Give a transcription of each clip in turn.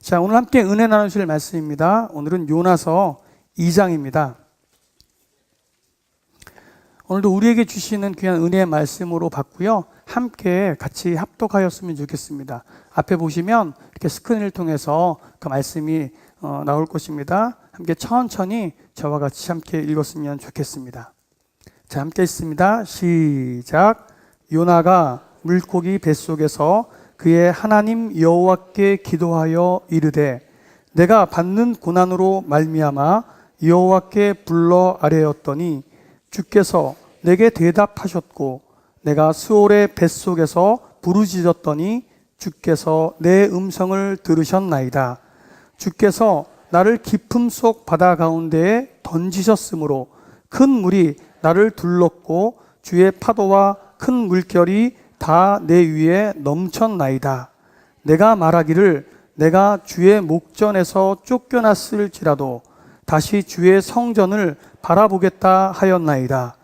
자, 오늘 함께 은혜 나누실 말씀입니다. 오늘은 요나서 2장입니다. 오늘도 우리에게 주시는 귀한 은혜의 말씀으로 받고요. 함께 같이 합독하였으면 좋겠습니다. 앞에 보시면 이렇게 스크린을 통해서 그 말씀이 나올 것입니다. 함께 천천히 저와 같이 함께 읽었으면 좋겠습니다. 자, 함께 읽습니다. 시작. 요나가 물고기 뱃속에서 그의 하나님 여호와께 기도하여 이르되 내가 받는 고난으로 말미암아 여호와께 불러 아뢰었더니 주께서 내게 대답하셨고 내가 스올의 뱃속에서 부르짖었더니 주께서 내 음성을 들으셨나이다. 주께서 나를 깊음 속 바다 가운데에 던지셨으므로 큰 물이 나를 둘렀고 주의 파도와 큰 물결이 다 내 위에 넘쳤나이다. 내가 말하기를 내가 주의 목전에서 쫓겨났을지라도 다시 주의 성전을 바라보겠다 하였나이다.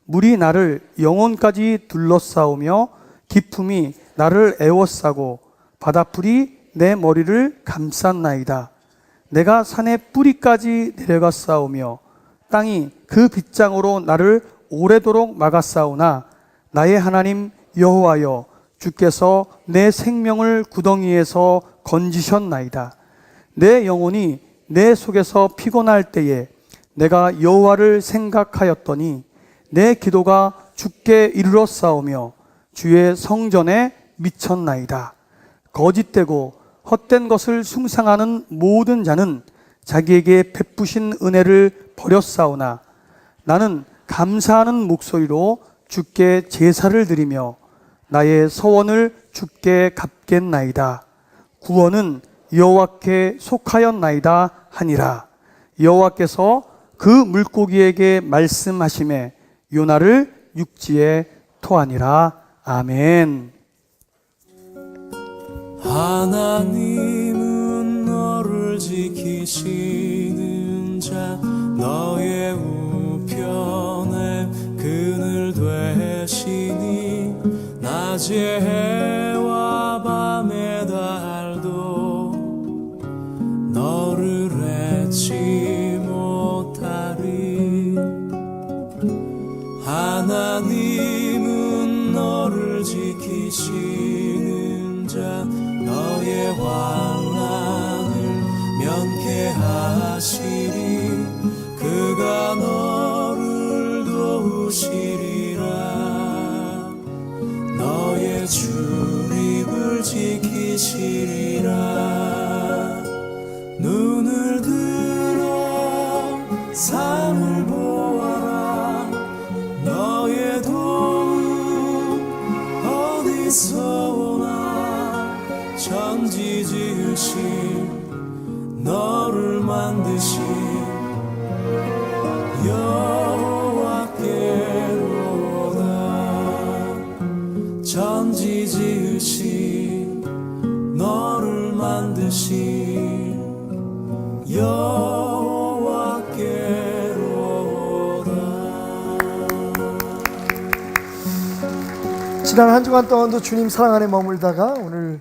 물이 나를 영혼까지 둘러싸우며 깊음이 나를 에워싸고 바닷불이 내 머리를 감쌌나이다. 내가 산의 뿌리까지 내려갔사오며 땅이 그 빗장으로 나를 오래도록 막았사오나 나의 하나님 여호와여 주께서 내 생명을 구덩이에서 건지셨나이다. 내 영혼이 내 속에서 피곤할 때에 내가 여호와를 생각하였더니 내 기도가 주께 이르렀사오며 주의 성전에 미쳤나이다. 거짓되고 헛된 것을 숭상하는 모든 자는 자기에게 베푸신 은혜를 버렸사오나 나는 감사하는 목소리로 주께 제사를 드리며 나의 서원을 주께 갚겠나이다. 구원은 여호와께 속하였나이다 하니라. 여호와께서 그 물고기에게 말씀하시매 요나를 육지에 토하니라. 아멘. 하나님은 너를 지키시는 자 너의 우편에 그늘 되시니 낮의 해와 밤의 달도 너를 잊지 못하리. 하나님은 너를 지키시는 자 너의 환난을 면케하시리. 그가 너를 도우시리라. 너의 출입을 지키시리라. 눈을 들어 산을 보아라. 너의 도움 어디서 오나. 천지 지으신 너를 만드신 여호와께로다. 천지 지으신 너를 만드신 여호와께로다. 지난 한 주간 동안도 주님 사랑 안에 머물다가 오늘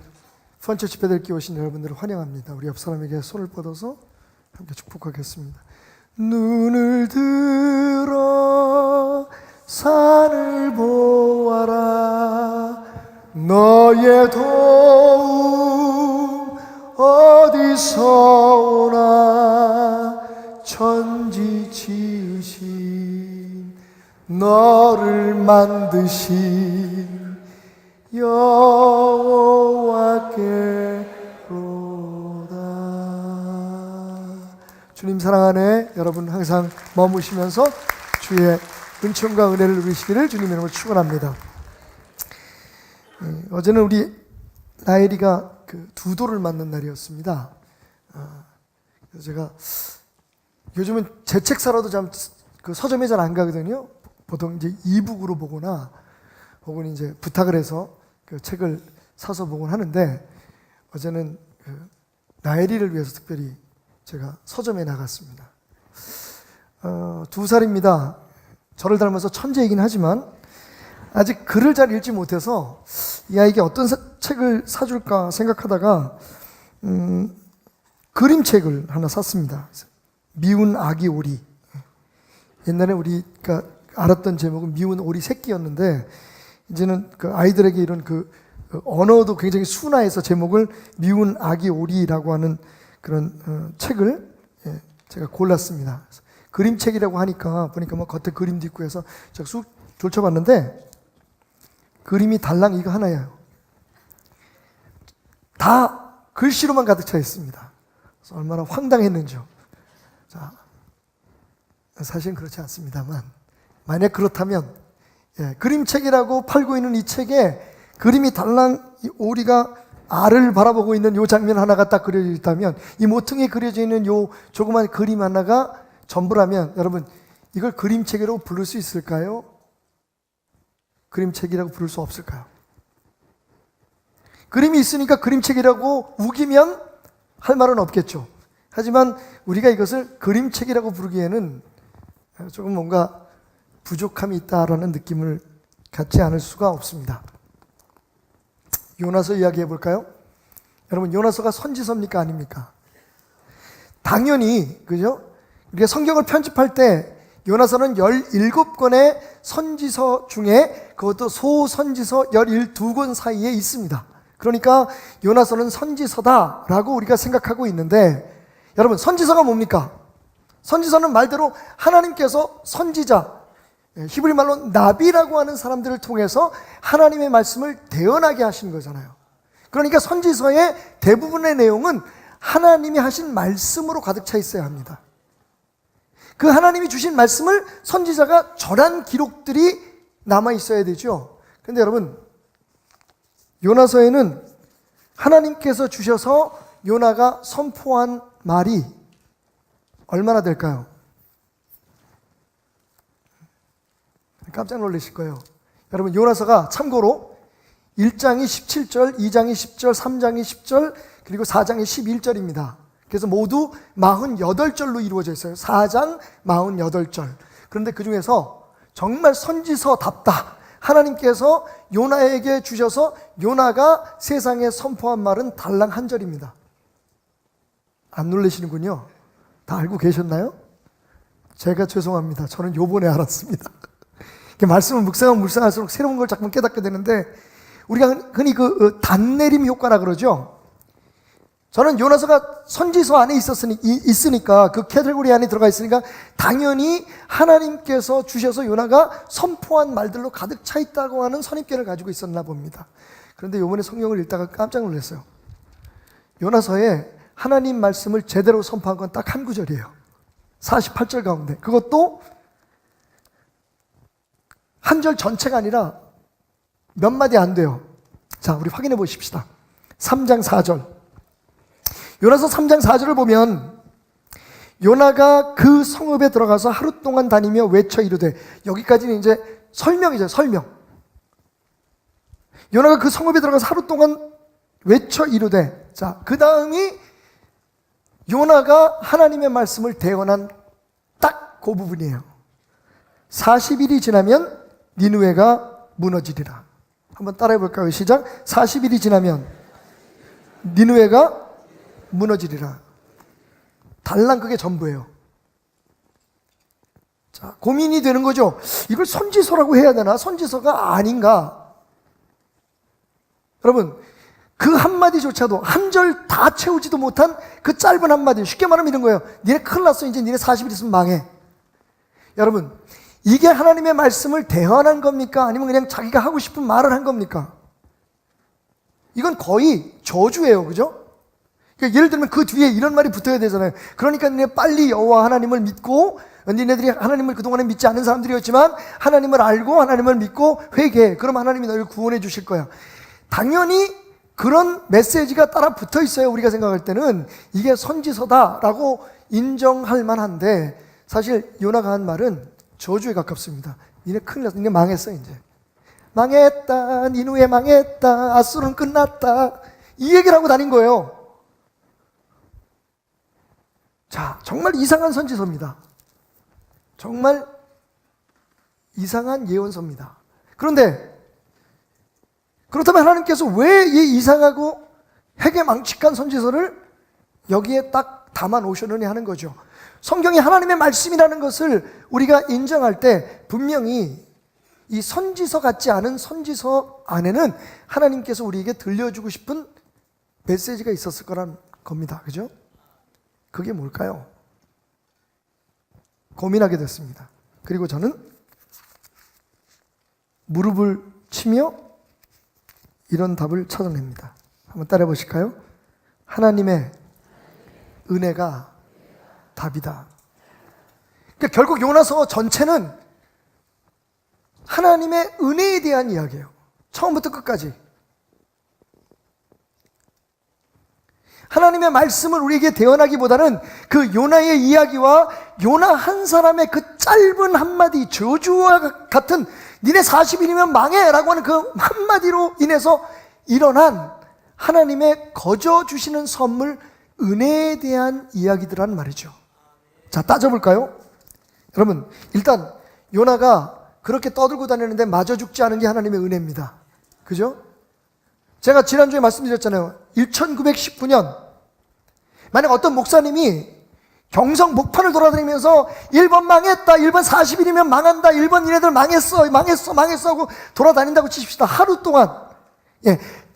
펀처치 베델기 오신 여러분들을 환영합니다. 우리 옆 사람에게 손을 뻗어서 함께 축복하겠습니다. 눈을 들어 산을 보아라. 너의 도움 어디서 오나. 천지 지으신 너를 만드신 여호와께로다. 주님 사랑 안에 여러분 항상 머무시면서 주의 은총과 은혜를 누리시기를 주님의 이름으로 축원합니다. 어제는 우리 나엘이가 그 두도를 맞는 날이었습니다. 그래서 제가 요즘은 제 책 사러도 그 서점에 잘 안 가거든요. 보통 이제 이북으로 보거나 혹은 이제 부탁을 해서 그 책을 사서 보곤 하는데 어제는 그 나엘이를 위해서 특별히 제가 서점에 나갔습니다. 2살입니다. 저를 닮아서 천재이긴 하지만 아직 글을 잘 읽지 못해서 이 아이에게 어떤 책을 사줄까 생각하다가 그림책을 하나 샀습니다. 미운 아기 오리. 옛날에 우리가 알았던 제목은 미운 오리 새끼였는데, 이제는 그 아이들에게 이런 그 언어도 굉장히 순화해서 제목을 미운 아기 오리라고 하는 그런 책을 제가 골랐습니다. 그림책이라고 하니까 보니까 뭐 겉에 그림도 있고 해서 제가 쑥 돌쳐봤는데, 그림이 달랑 이거 하나예요. 다 글씨로만 가득 차 있습니다. 그래서 얼마나 황당했는지요. 자, 사실은 그렇지 않습니다만, 만약 그렇다면, 그림책이라고 팔고 있는 이 책에 그림이 달랑 이 오리가 알을 바라보고 있는 이 장면 하나가 딱 그려져 있다면, 이 모퉁이에 그려져 있는 이 조그만 그림 하나가 전부라면, 여러분, 이걸 그림책이라고 부를 수 있을까요? 그림책이라고 부를 수 없을까요? 그림이 있으니까 그림책이라고 우기면 할 말은 없겠죠. 하지만 우리가 이것을 그림책이라고 부르기에는 조금 뭔가 부족함이 있다라는 느낌을 갖지 않을 수가 없습니다. 요나서 이야기해 볼까요? 여러분, 요나서가 선지서입니까? 아닙니까? 당연히, 그죠? 우리가 성경을 편집할 때 요나서는 17권의 선지서 중에 그것도 소선지서 12권 사이에 있습니다. 그러니까 요나서는 선지서다라고 우리가 생각하고 있는데, 여러분, 선지서가 뭡니까? 선지서는 말대로 하나님께서 선지자, 히브리 말로 나비라고 하는 사람들을 통해서 하나님의 말씀을 대언하게 하신 거잖아요. 그러니까 선지서의 대부분의 내용은 하나님이 하신 말씀으로 가득 차 있어야 합니다. 그 하나님이 주신 말씀을 선지자가 전한 기록들이 남아 있어야 되죠. 그런데 여러분, 요나서에는 하나님께서 주셔서 요나가 선포한 말이 얼마나 될까요? 깜짝 놀라실 거예요. 여러분, 요나서가 참고로 1장이 17절, 2장이 10절, 3장이 10절, 그리고 4장이 11절입니다. 그래서 모두 48절로 이루어져 있어요. 4장 48절. 그런데 그 중에서 정말 선지서답다, 하나님께서 요나에게 주셔서 요나가 세상에 선포한 말은 달랑 한 절입니다. 안 놀라시는군요. 다 알고 계셨나요? 제가 죄송합니다. 저는 요번에 알았습니다. 말씀을 묵상할수록 새로운 걸 자꾸 깨닫게 되는데, 우리가 흔히 그 단내림 효과라 그러죠. 저는 요나서가 선지서 안에 있으니까, 그 캐테고리 안에 들어가 있으니까 당연히 하나님께서 주셔서 요나가 선포한 말들로 가득 차 있다고 하는 선입견을 가지고 있었나 봅니다. 그런데 요번에 성경을 읽다가 깜짝 놀랐어요. 요나서에 하나님 말씀을 제대로 선포한 건 딱 한 구절이에요. 48절 가운데. 그것도 한 절 전체가 아니라 몇 마디 안 돼요. 자, 우리 확인해 보십시다. 3장 4절. 요나서 3장 4절을 보면, 요나가 그 성읍에 들어가서 하루 동안 다니며 외쳐 이르되, 여기까지는 이제 설명이죠. 설명. 요나가 그 성읍에 들어가서 하루 동안 외쳐 이르되, 자, 그 다음이 요나가 하나님의 말씀을 대언한 딱 그 부분이에요. 40일이 지나면 니느웨가 무너지리라. 한번 따라해 볼까요? 시작. 40일이 지나면 니느웨가 무너지리라. 달랑 그게 전부예요. 자, 고민이 되는 거죠. 이걸 선지서라고 해야 되나? 선지서가 아닌가? 여러분, 그 한마디조차도 한 절 다 채우지도 못한 그 짧은 한마디, 쉽게 말하면 이런 거예요. 니네 큰일 났어. 이제 니네 40일 있으면 망해. 여러분, 이게 하나님의 말씀을 대언한 겁니까? 아니면 그냥 자기가 하고 싶은 말을 한 겁니까? 이건 거의 저주예요. 그죠? 그러니까 예를 들면 그 뒤에 이런 말이 붙어야 되잖아요. 그러니까 니네 빨리 여호와 하나님을 믿고, 니네들이 하나님을 그동안에 믿지 않은 사람들이었지만 하나님을 알고 하나님을 믿고 회개해. 그럼 하나님이 너를 구원해 주실 거야. 당연히 그런 메시지가 따라 붙어 있어요. 우리가 생각할 때는 이게 선지서다라고 인정할 만한데, 사실 요나가 한 말은 저주에 가깝습니다. 니네 큰일 났어. 니네 망했어. 이제 망했다. 니누에 망했다. 아수르는 끝났다. 이 얘기를 하고 다닌 거예요. 자, 정말 이상한 선지서입니다. 정말 이상한 예언서입니다. 그런데 그렇다면 하나님께서 왜 이 이상하고 핵에 망측한 선지서를 여기에 딱 담아 놓으셨느냐 하는 거죠. 성경이 하나님의 말씀이라는 것을 우리가 인정할 때 분명히 이 선지서 같지 않은 선지서 안에는 하나님께서 우리에게 들려주고 싶은 메시지가 있었을 거란 겁니다. 그죠? 그게 뭘까요? 고민하게 됐습니다. 그리고 저는 무릎을 치며 이런 답을 찾아냅니다. 한번 따라해 보실까요? 하나님의 은혜가 답이다. 그러니까 결국 요나서 전체는 하나님의 은혜에 대한 이야기예요. 처음부터 끝까지. 하나님의 말씀을 우리에게 대언하기보다는 그 요나의 이야기와 요나 한 사람의 그 짧은 한마디, 저주와 같은 니네 40일이면 망해 라고 하는 그 한마디로 인해서 일어난 하나님의 거저 주시는 선물, 은혜에 대한 이야기들란 말이죠. 자, 따져볼까요? 여러분, 일단 요나가 그렇게 떠들고 다니는데 마저 죽지 않은 게 하나님의 은혜입니다. 그죠? 제가 지난주에 말씀드렸잖아요. 1919년 만약 어떤 목사님이 경성 목판을 돌아다니면서 1번 망했다, 1번 40일이면 망한다, 1번 이네들 망했어 하고 돌아다닌다고 치십시다. 하루 동안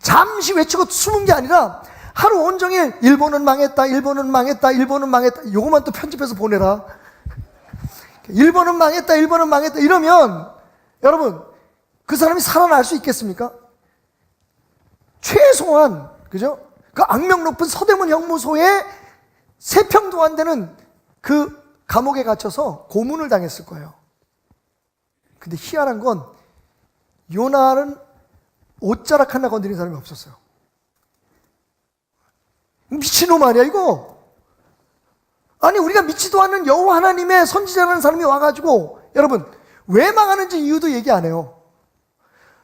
잠시 외치고 숨은 게 아니라 하루 온종일 일본은 망했다, 일본은 망했다, 일본은 망했다, 요것만 또 편집해서 보내라. 일본은 망했다, 일본은 망했다 이러면 여러분 그 사람이 살아날 수 있겠습니까? 최소한 그죠? 그 악명 높은 서대문 형무소에 3평도 안 되는 그 감옥에 갇혀서 고문을 당했을 거예요. 근데 희한한 건 요나는 옷자락 하나 건드린 사람이 없었어요. 미친놈 아니야 이거? 아니 우리가 믿지도 않는 여호와 하나님의 선지자라는 사람이 와가지고 여러분 왜 망하는지 이유도 얘기 안 해요.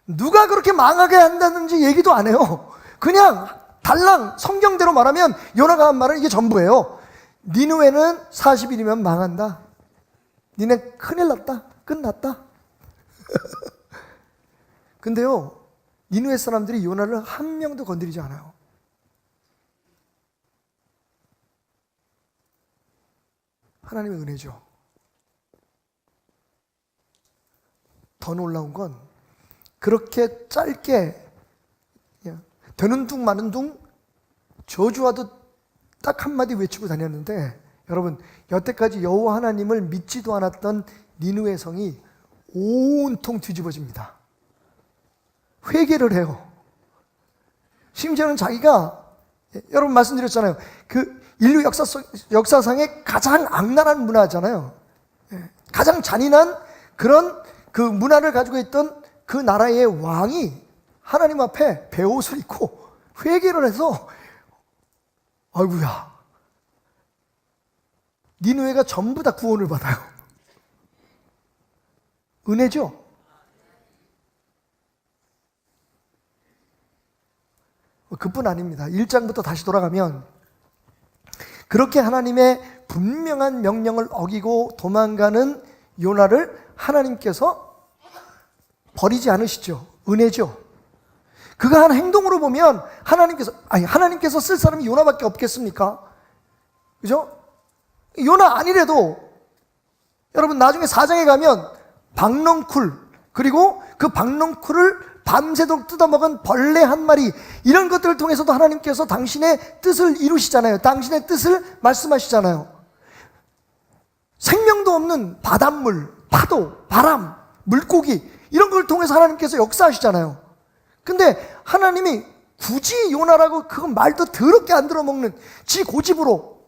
누가 그렇게 망하게 한다는지 얘기도 안 해요. 그냥 달랑 성경대로 말하면 요나가 한 말은 이게 전부예요. 니느웨는 40일이면 망한다. 니네 큰일 났다. 끝났다. 근데요 니느웨 사람들이 요나를 한 명도 건드리지 않아요. 하나님의 은혜죠. 더 놀라운 건 그렇게 짧게 되는 둥 마는 둥 저주와도 딱 한마디 외치고 다녔는데 여러분 여태까지 여호와 하나님을 믿지도 않았던 니느웨 성이 온통 뒤집어집니다. 회개를 해요. 심지어는 자기가 여러분 말씀드렸잖아요. 그 인류 역사상의 가장 악랄한 문화잖아요. 가장 잔인한 그런 그 문화를 가지고 있던 그 나라의 왕이 하나님 앞에 베옷을 입고 회개를 해서 아이고야 니느웨가 전부 다 구원을 받아요. 은혜죠? 그뿐 아닙니다. 1장부터 다시 돌아가면 그렇게 하나님의 분명한 명령을 어기고 도망가는 요나를 하나님께서 버리지 않으시죠. 은혜죠. 그가 한 행동으로 보면 하나님께서 쓸 사람이 요나밖에 없겠습니까? 그죠? 요나 아니래도 여러분 나중에 4장에 가면 박넝쿨 그리고 그 박넝쿨을 밤새도록 뜯어먹은 벌레 한 마리 이런 것들을 통해서도 하나님께서 당신의 뜻을 이루시잖아요. 당신의 뜻을 말씀하시잖아요. 생명도 없는 바닷물, 파도, 바람, 물고기 이런 걸 통해서 하나님께서 역사하시잖아요. 근데 하나님이 굳이 요나라고 그건 말도 더럽게 안 들어먹는 지 고집으로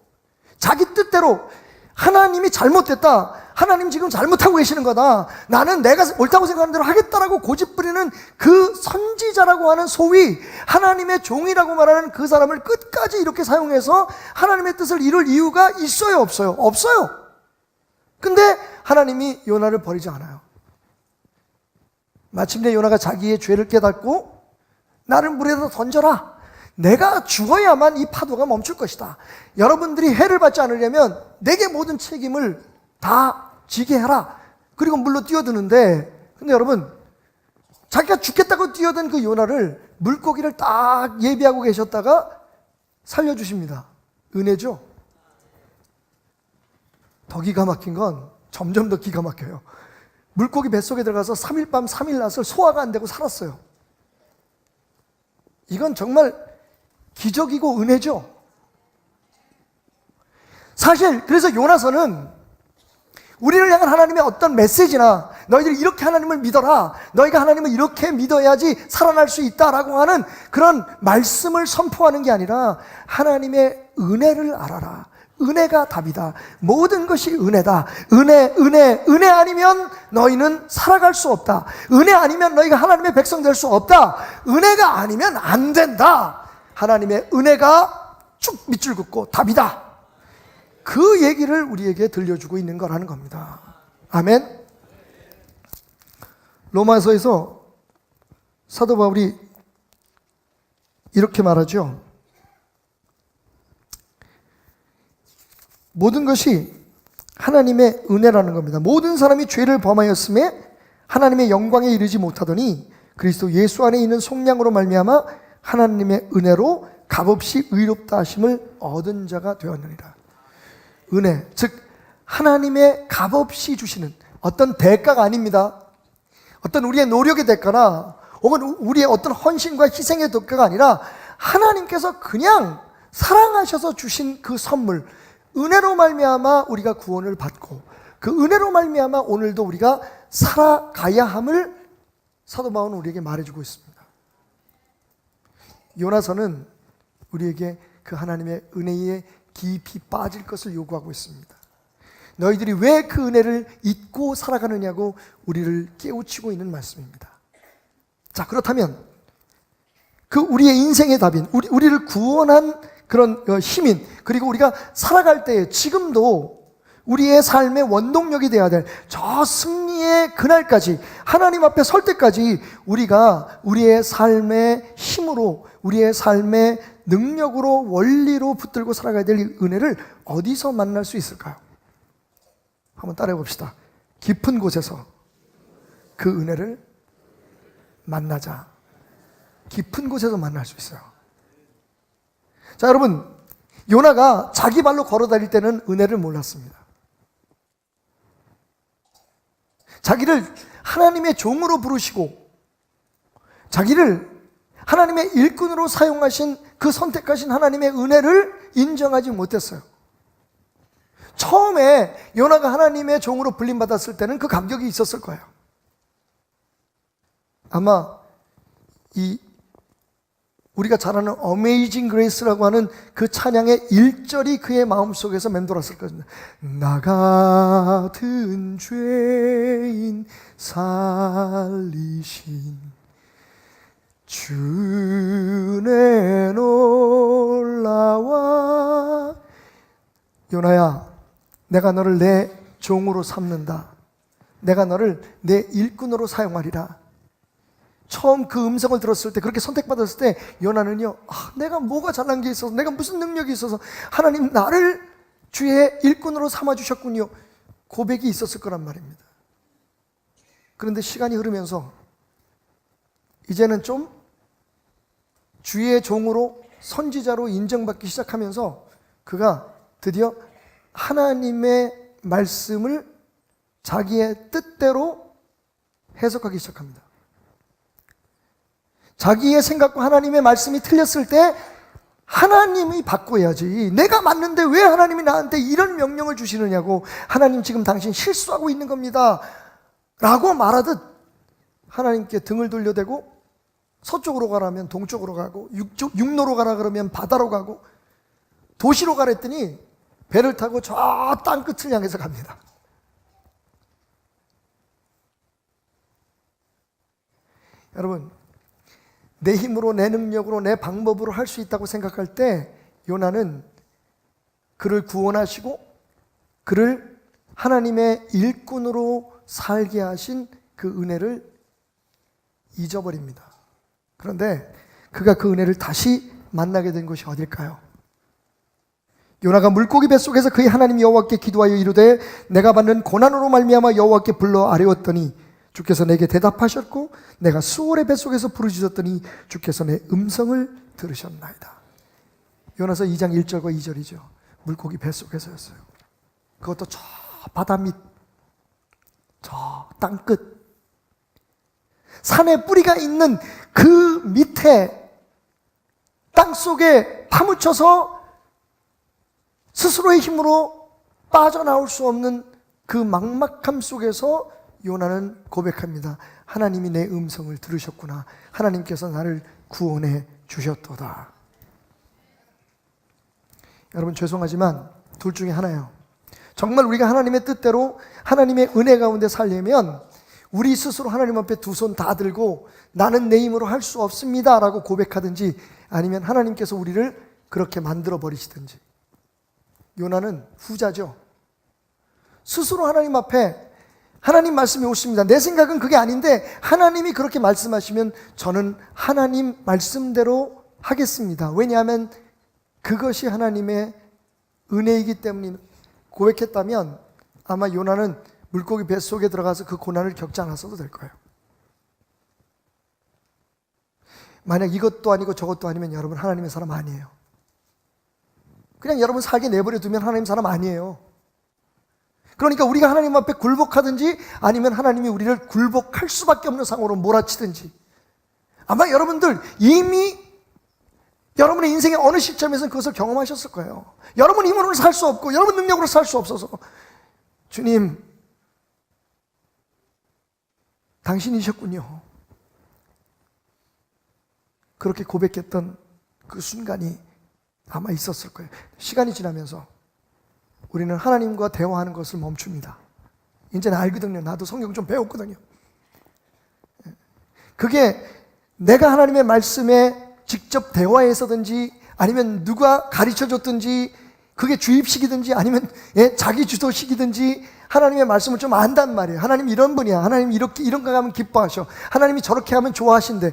자기 뜻대로 하나님이 잘못됐다. 하나님 지금 잘못하고 계시는 거다. 나는 내가 옳다고 생각하는 대로 하겠다라고 고집부리는 그 선지자라고 하는 소위 하나님의 종이라고 말하는 그 사람을 끝까지 이렇게 사용해서 하나님의 뜻을 이룰 이유가 있어요? 없어요? 없어요. 근데 하나님이 요나를 버리지 않아요. 마침내 요나가 자기의 죄를 깨닫고 나를 물에다 던져라. 내가 죽어야만 이 파도가 멈출 것이다. 여러분들이 해를 받지 않으려면 내게 모든 책임을 다 지게 해라. 그리고 물로 뛰어드는데 근데 여러분 자기가 죽겠다고 뛰어든 그 요나를 물고기를 딱 예비하고 계셨다가 살려주십니다. 은혜죠. 더 기가 막힌 건 점점 더 기가 막혀요. 물고기 뱃속에 들어가서 3일 밤 3일 낮을 소화가 안 되고 살았어요. 이건 정말 기적이고 은혜죠. 사실 그래서 요나서는 우리를 향한 하나님의 어떤 메시지나 너희들이 이렇게 하나님을 믿어라, 너희가 하나님을 이렇게 믿어야지 살아날 수 있다라고 하는 그런 말씀을 선포하는 게 아니라 하나님의 은혜를 알아라. 은혜가 답이다. 모든 것이 은혜다. 은혜 아니면 너희는 살아갈 수 없다. 은혜 아니면 너희가 하나님의 백성 될 수 없다. 은혜가 아니면 안 된다. 하나님의 은혜가 쭉 밑줄 긋고 답이다. 그 얘기를 우리에게 들려주고 있는 거라는 겁니다. 아멘. 로마서에서 사도 바울이 이렇게 말하죠. 모든 것이 하나님의 은혜라는 겁니다. 모든 사람이 죄를 범하였음에 하나님의 영광에 이르지 못하더니 그리스도 예수 안에 있는 속량으로 말미암아 하나님의 은혜로 값없이 의롭다 하심을 얻은 자가 되었느니라. 은혜, 즉 하나님의 값없이 주시는 어떤 대가가 아닙니다. 어떤 우리의 노력의 대가나 혹은 우리의 어떤 헌신과 희생의 대가가 아니라 하나님께서 그냥 사랑하셔서 주신 그 선물, 은혜로 말미암아 우리가 구원을 받고 그 은혜로 말미암아 오늘도 우리가 살아가야 함을 사도 바울은 우리에게 말해주고 있습니다. 요나서는 우리에게 그 하나님의 은혜에 깊이 빠질 것을 요구하고 있습니다. 너희들이 왜 그 은혜를 잊고 살아가느냐고 우리를 깨우치고 있는 말씀입니다. 자, 그렇다면 그 우리의 인생의 답인, 우리를 구원한 그런 힘인, 그리고 우리가 살아갈 때 지금도 우리의 삶의 원동력이 되어야 될 저 승리의 그날까지, 하나님 앞에 설 때까지 우리가 우리의 삶의 힘으로, 우리의 삶의 능력으로, 원리로 붙들고 살아가야 될 이 은혜를 어디서 만날 수 있을까요? 한번 따라해 봅시다. 깊은 곳에서 그 은혜를 만나자. 깊은 곳에서 만날 수 있어요. 자, 여러분, 요나가 자기 발로 걸어 다닐 때는 은혜를 몰랐습니다. 자기를 하나님의 종으로 부르시고 자기를 하나님의 일꾼으로 사용하신 그 선택하신 하나님의 은혜를 인정하지 못했어요. 처음에 요나가 하나님의 종으로 불림받았을 때는 그 감격이 있었을 거예요. 아마 우리가 잘 아는 어메이징 그레이스라고 하는 그 찬양의 1절이 그의 마음속에서 맴돌았을 거거든요. 나 같은 죄인 살리신 주의 놀라와. 요나야, 내가 너를 내 종으로 삼는다. 내가 너를 내 일꾼으로 사용하리라. 처음 그 음성을 들었을 때, 그렇게 선택받았을 때 요나는요, 내가 뭐가 잘난 게 있어서, 내가 무슨 능력이 있어서 하나님 나를 주의 일꾼으로 삼아주셨군요, 고백이 있었을 거란 말입니다. 그런데 시간이 흐르면서 이제는 좀 주의 종으로, 선지자로 인정받기 시작하면서 그가 드디어 하나님의 말씀을 자기의 뜻대로 해석하기 시작합니다. 자기의 생각과 하나님의 말씀이 틀렸을 때 하나님이 바꿔야지, 내가 맞는데 왜 하나님이 나한테 이런 명령을 주시느냐고, 하나님 지금 당신 실수하고 있는 겁니다 라고 말하듯 하나님께 등을 돌려대고, 서쪽으로 가라면 동쪽으로 가고, 육로로 가라 그러면 바다로 가고, 도시로 가랬더니 배를 타고 저 땅 끝을 향해서 갑니다. 여러분, 내 힘으로, 내 능력으로, 내 방법으로 할 수 있다고 생각할 때 요나는 그를 구원하시고 그를 하나님의 일꾼으로 살게 하신 그 은혜를 잊어버립니다. 그런데 그가 그 은혜를 다시 만나게 된 곳이 어딜까요? 요나가 물고기 뱃속에서 그의 하나님 여호와께 기도하여 이르되 내가 받는 고난으로 말미암아 여호와께 불러 아뢰었더니 주께서 내게 대답하셨고 내가 수월의 뱃속에서 부르짖었더니 주께서 내 음성을 들으셨나이다. 요나서 2장 1절과 2절이죠. 물고기 뱃속에서였어요. 그것도 저 바다 밑, 저 땅끝, 산에 뿌리가 있는 그 밑에 땅속에 파묻혀서 스스로의 힘으로 빠져나올 수 없는 그 막막함 속에서 요나는 고백합니다. 하나님이 내 음성을 들으셨구나. 하나님께서 나를 구원해 주셨도다. 여러분, 죄송하지만 둘 중에 하나예요. 정말 우리가 하나님의 뜻대로 하나님의 은혜 가운데 살려면 우리 스스로 하나님 앞에 두 손 다 들고 나는 내 힘으로 할 수 없습니다 라고 고백하든지, 아니면 하나님께서 우리를 그렇게 만들어 버리시든지. 요나는 후자죠. 스스로 하나님 앞에 하나님 말씀이 옳습니다. 내 생각은 그게 아닌데 하나님이 그렇게 말씀하시면 저는 하나님 말씀대로 하겠습니다. 왜냐하면 그것이 하나님의 은혜이기 때문에 고백했다면 아마 요나는 물고기 뱃속에 들어가서 그 고난을 겪지 않았어도 될 거예요. 만약 이것도 아니고 저것도 아니면 여러분 하나님의 사람 아니에요. 그냥 여러분 살게 내버려 두면 하나님 사람 아니에요. 그러니까 우리가 하나님 앞에 굴복하든지 아니면 하나님이 우리를 굴복할 수밖에 없는 상황으로 몰아치든지, 아마 여러분들 이미 여러분의 인생의 어느 시점에서 그것을 경험하셨을 거예요. 여러분 힘으로는 살 수 없고 여러분 능력으로 살 수 없어서 주님 당신이셨군요. 그렇게 고백했던 그 순간이 아마 있었을 거예요. 시간이 지나면서 우리는 하나님과 대화하는 것을 멈춥니다. 이제는 알거든요. 나도 성경 좀 배웠거든요. 그게 내가 하나님의 말씀에 직접 대화에서든지 아니면 누가 가르쳐줬든지 그게 주입식이든지 아니면 자기 주도식이든지 하나님의 말씀을 좀 안단 말이에요. 하나님 이런 분이야. 하나님 이렇게 이런 거 하면 기뻐하셔. 하나님이 저렇게 하면 좋아하신대.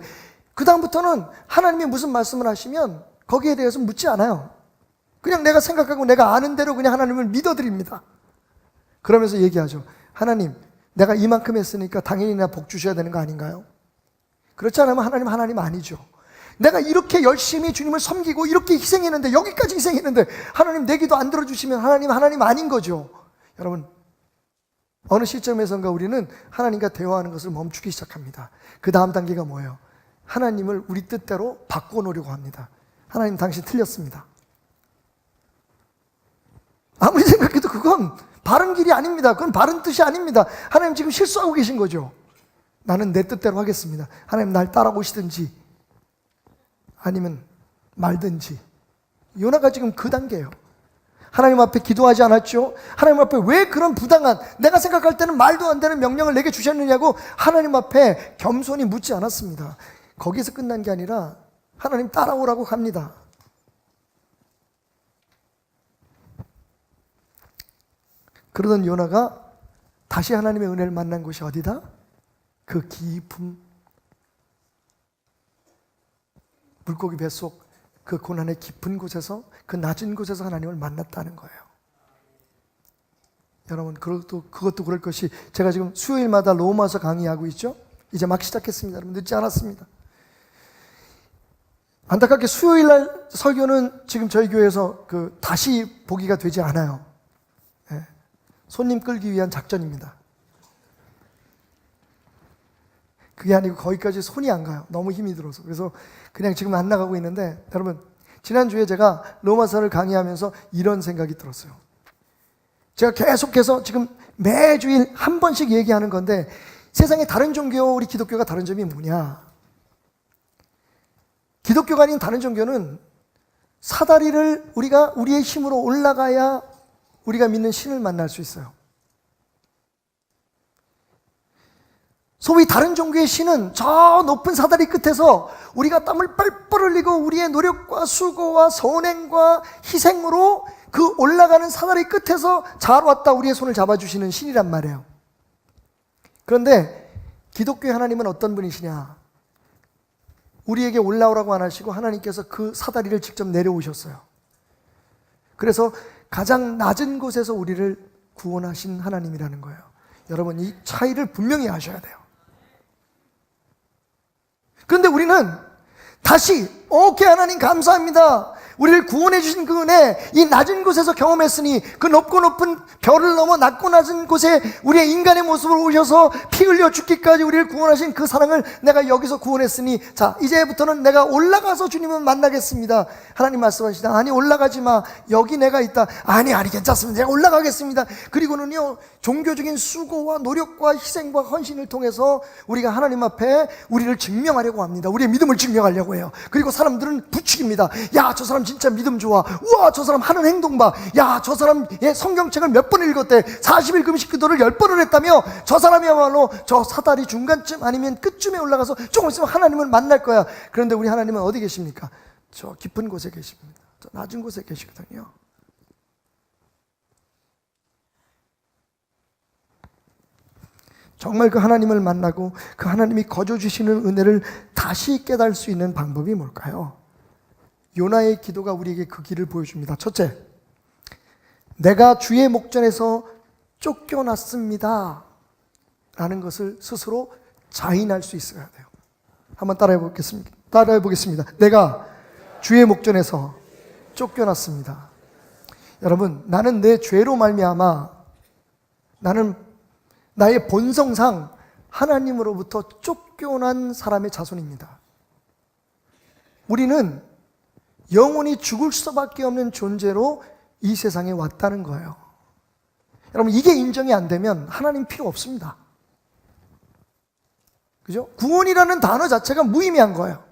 그 다음부터는 하나님이 무슨 말씀을 하시면 거기에 대해서 묻지 않아요. 그냥 내가 생각하고 내가 아는 대로 그냥 하나님을 믿어드립니다. 그러면서 얘기하죠. 하나님, 내가 이만큼 했으니까 당연히 나 복 주셔야 되는 거 아닌가요? 그렇지 않으면 하나님 아니죠. 내가 이렇게 열심히 주님을 섬기고 이렇게 희생했는데, 여기까지 희생했는데 하나님 내 기도 안 들어주시면 하나님 아닌 거죠. 여러분, 어느 시점에선가 우리는 하나님과 대화하는 것을 멈추기 시작합니다. 그 다음 단계가 뭐예요? 하나님을 우리 뜻대로 바꿔놓으려고 합니다. 하나님 당신 틀렸습니다. 아무리 생각해도 그건 바른 길이 아닙니다. 그건 바른 뜻이 아닙니다. 하나님 지금 실수하고 계신 거죠. 나는 내 뜻대로 하겠습니다. 하나님 날 따라오시든지 아니면 말든지. 요나가 지금 그 단계예요. 하나님 앞에 기도하지 않았죠. 하나님 앞에 왜 그런 부당한, 내가 생각할 때는 말도 안 되는 명령을 내게 주셨느냐고 하나님 앞에 겸손히 묻지 않았습니다. 거기서 끝난 게 아니라 하나님 따라오라고 합니다. 그러던 요나가 다시 하나님의 은혜를 만난 곳이 어디다? 그 깊은 물고기 뱃속 그 고난의 깊은 곳에서, 그 낮은 곳에서 하나님을 만났다는 거예요. 여러분, 그것도 그럴 것이, 제가 지금 수요일마다 로마서 강의하고 있죠? 이제 막 시작했습니다. 여러분, 늦지 않았습니다. 안타깝게 수요일날 설교는 지금 저희 교회에서 다시 보기가 되지 않아요. 손님 끌기 위한 작전입니다. 그게 아니고 거기까지 손이 안 가요. 너무 힘이 들어서. 그래서 그냥 지금 안 나가고 있는데, 여러분, 지난주에 제가 로마서를 강의하면서 이런 생각이 들었어요. 제가 계속해서 지금 매주일 한 번씩 얘기하는 건데, 세상에 다른 종교, 우리 기독교가 다른 점이 뭐냐? 기독교가 아닌 다른 종교는 사다리를 우리가 우리의 힘으로 올라가야 우리가 믿는 신을 만날 수 있어요. 소위 다른 종교의 신은 저 높은 사다리 끝에서 우리가 땀을 뻘뻘 흘리고 우리의 노력과 수고와 선행과 희생으로 그 올라가는 사다리 끝에서 잘 왔다 우리의 손을 잡아주시는 신이란 말이에요. 그런데 기독교의 하나님은 어떤 분이시냐? 우리에게 올라오라고 안 하시고 하나님께서 그 사다리를 직접 내려오셨어요. 그래서 가장 낮은 곳에서 우리를 구원하신 하나님이라는 거예요. 여러분, 이 차이를 분명히 아셔야 돼요. 그런데 우리는 다시 오케이 하나님 감사합니다. 우리를 구원해 주신 그 은혜, 이 낮은 곳에서 경험했으니 그 높고 높은 별을 넘어 낮고 낮은 곳에 우리의 인간의 모습으로 오셔서 피 흘려 죽기까지 우리를 구원하신 그 사랑을 내가 여기서 구원했으니 자, 이제부터는 내가 올라가서 주님을 만나겠습니다. 하나님 말씀하시다. 아니, 올라가지 마. 여기 내가 있다. 아니, 괜찮습니다. 제가 올라가겠습니다. 그리고는요, 종교적인 수고와 노력과 희생과 헌신을 통해서 우리가 하나님 앞에 우리를 증명하려고 합니다. 우리의 믿음을 증명하려고 해요. 그리고 사람들은 부추깁니다. 야, 저 사람 진짜 믿음 좋아. 우와, 저 사람 하는 행동 봐. 야, 저 사람 성경책을 몇 번 읽었대. 40일 금식 기도를 10번을 했다며. 저 사람이야말로 저 사다리 중간쯤 아니면 끝쯤에 올라가서 조금 있으면 하나님을 만날 거야. 그런데 우리 하나님은 어디 계십니까? 저 깊은 곳에 계십니다. 저 낮은 곳에 계시거든요. 정말 그 하나님을 만나고 그 하나님이 거저 주시는 은혜를 다시 깨달을 수 있는 방법이 뭘까요? 요나의 기도가 우리에게 그 길을 보여줍니다. 첫째, 내가 주의 목전에서 쫓겨났습니다 라는 것을 스스로 자인할 수 있어야 돼요. 한번 따라해 보겠습니다. 내가 주의 목전에서 쫓겨났습니다. 여러분, 나는 내 죄로 말미암아 나는 나의 본성상 하나님으로부터 쫓겨난 사람의 자손입니다. 우리는 영원히 죽을 수밖에 없는 존재로 이 세상에 왔다는 거예요. 여러분, 이게 인정이 안 되면 하나님 필요 없습니다. 그죠? 구원이라는 단어 자체가 무의미한 거예요.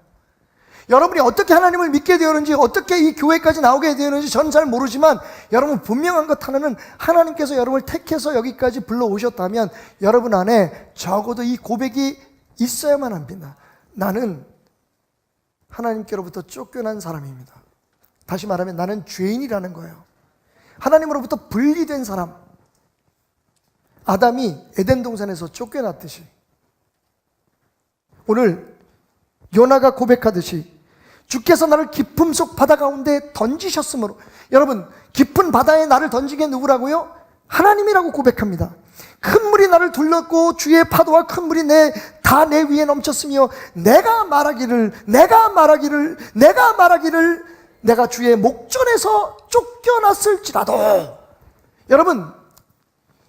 여러분이 어떻게 하나님을 믿게 되었는지, 어떻게 이 교회까지 나오게 되었는지 저는 잘 모르지만 여러분, 분명한 것 하나는 하나님께서 여러분을 택해서 여기까지 불러오셨다면 여러분 안에 적어도 이 고백이 있어야만 합니다. 나는 하나님께로부터 쫓겨난 사람입니다. 다시 말하면 나는 죄인이라는 거예요. 하나님으로부터 분리된 사람. 아담이 에덴 동산에서 쫓겨났듯이 오늘 요나가 고백하듯이 주께서 나를 깊음 속 바다 가운데 던지셨으므로, 여러분, 깊은 바다에 나를 던진 게 누구라고요? 하나님이라고 고백합니다. 큰 물이 나를 둘렀고 주의 파도와 큰 물이 다 내 위에 넘쳤으며 내가 말하기를 내가 주의 목전에서 쫓겨났을지라도. 여러분,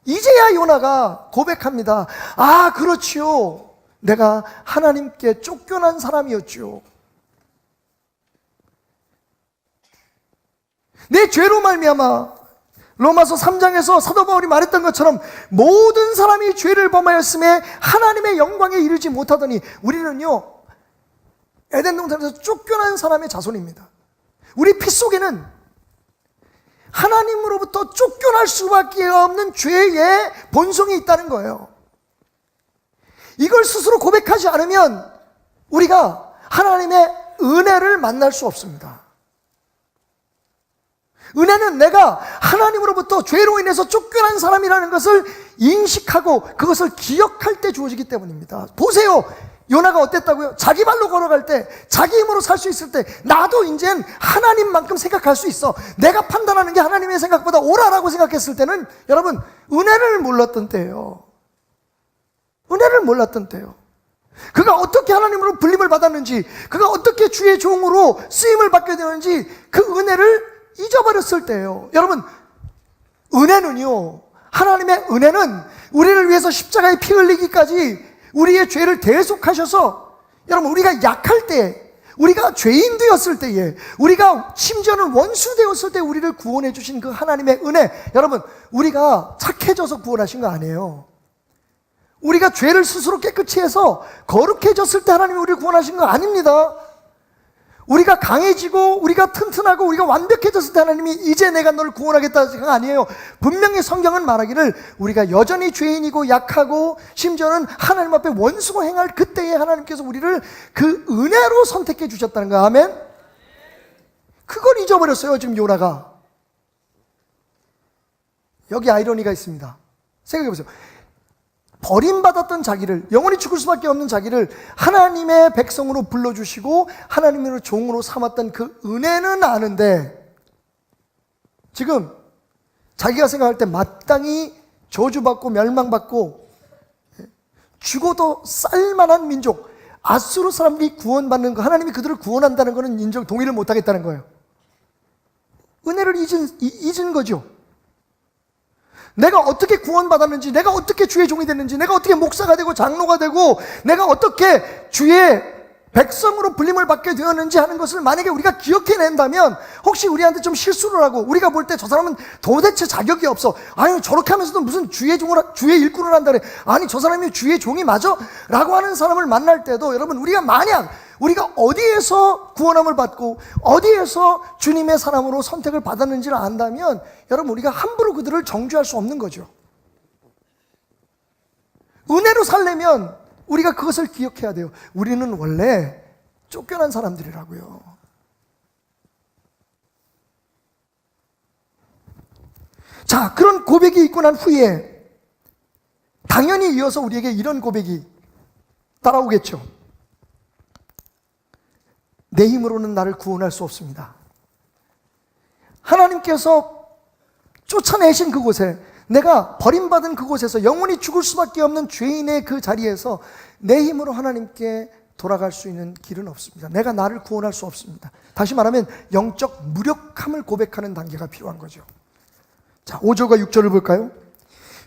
이제야 요나가 고백합니다. 아, 그렇지요. 내가 하나님께 쫓겨난 사람이었죠. 내 죄로 말미암아 로마서 3장에서 사도 바울이 말했던 것처럼 모든 사람이 죄를 범하였음에 하나님의 영광에 이르지 못하더니 우리는요, 에덴 동산에서 쫓겨난 사람의 자손입니다. 우리 피 속에는 하나님으로부터 쫓겨날 수밖에 없는 죄의 본성이 있다는 거예요. 이걸 스스로 고백하지 않으면 우리가 하나님의 은혜를 만날 수 없습니다. 은혜는 내가 하나님으로부터 죄로 인해서 쫓겨난 사람이라는 것을 인식하고 그것을 기억할 때 주어지기 때문입니다. 보세요. 요나가 어땠다고요? 자기 발로 걸어갈 때, 자기 힘으로 살 수 있을 때 나도 이젠 하나님만큼 생각할 수 있어. 내가 판단하는 게 하나님의 생각보다 옳아라고 생각했을 때는 여러분, 은혜를 몰랐던 때예요. 은혜를 몰랐던 때요. 그가 어떻게 하나님으로 불림을 받았는지, 그가 어떻게 주의 종으로 쓰임을 받게 되는지 그 은혜를 잊어버렸을 때예요. 여러분, 은혜는요, 하나님의 은혜는 우리를 위해서 십자가에 피 흘리기까지 우리의 죄를 대속하셔서, 여러분, 우리가 약할 때, 우리가 죄인 되었을 때에, 우리가 심지어는 원수 되었을 때 우리를 구원해 주신 그 하나님의 은혜, 여러분, 우리가 착해져서 구원하신 거 아니에요. 우리가 죄를 스스로 깨끗이 해서 거룩해졌을 때 하나님이 우리를 구원하신 거 아닙니다. 우리가 강해지고 우리가 튼튼하고 우리가 완벽해졌을 때 하나님이 이제 내가 너를 구원하겠다는 생각 아니에요. 분명히 성경은 말하기를 우리가 여전히 죄인이고 약하고 심지어는 하나님 앞에 원수고 행할 그때에 하나님께서 우리를 그 은혜로 선택해 주셨다는 거. 아멘. 그걸 잊어버렸어요, 지금 요나가. 여기 아이러니가 있습니다. 생각해 보세요. 버림받았던 자기를, 영원히 죽을 수밖에 없는 자기를 하나님의 백성으로 불러주시고 하나님의 종으로 삼았던 그 은혜는 아는데, 지금 자기가 생각할 때 마땅히 저주받고 멸망받고 죽어도 쌀만한 민족, 아수르 사람들이 구원받는 거, 하나님이 그들을 구원한다는 것은 동의를 못하겠다는 거예요. 은혜를 잊은 거죠. 내가 어떻게 구원받았는지, 내가 어떻게 주의 종이 됐는지, 내가 어떻게 목사가 되고 장로가 되고, 내가 어떻게 주의 백성으로 불림을 받게 되었는지 하는 것을 만약에 우리가 기억해낸다면, 혹시 우리한테 좀 실수를 하고 우리가 볼 때 저 사람은 도대체 자격이 없어, 아니 저렇게 하면서도 무슨 주의 일꾼을 한다 그래, 아니 저 사람이 주의 종이 맞아? 라고 하는 사람을 만날 때도, 여러분, 우리가 만약 우리가 어디에서 구원함을 받고 어디에서 주님의 사람으로 선택을 받았는지를 안다면, 여러분, 우리가 함부로 그들을 정죄할 수 없는 거죠. 은혜로 살려면 우리가 그것을 기억해야 돼요. 우리는 원래 쫓겨난 사람들이라고요. 자, 그런 고백이 있고 난 후에 당연히 이어서 우리에게 이런 고백이 따라오겠죠. 내 힘으로는 나를 구원할 수 없습니다. 하나님께서 쫓아내신 그곳에, 내가 버림받은 그곳에서 영원히 죽을 수밖에 없는 죄인의 그 자리에서 내 힘으로 하나님께 돌아갈 수 있는 길은 없습니다. 내가 나를 구원할 수 없습니다. 다시 말하면 영적 무력함을 고백하는 단계가 필요한 거죠. 자, 5절과 6절을 볼까요?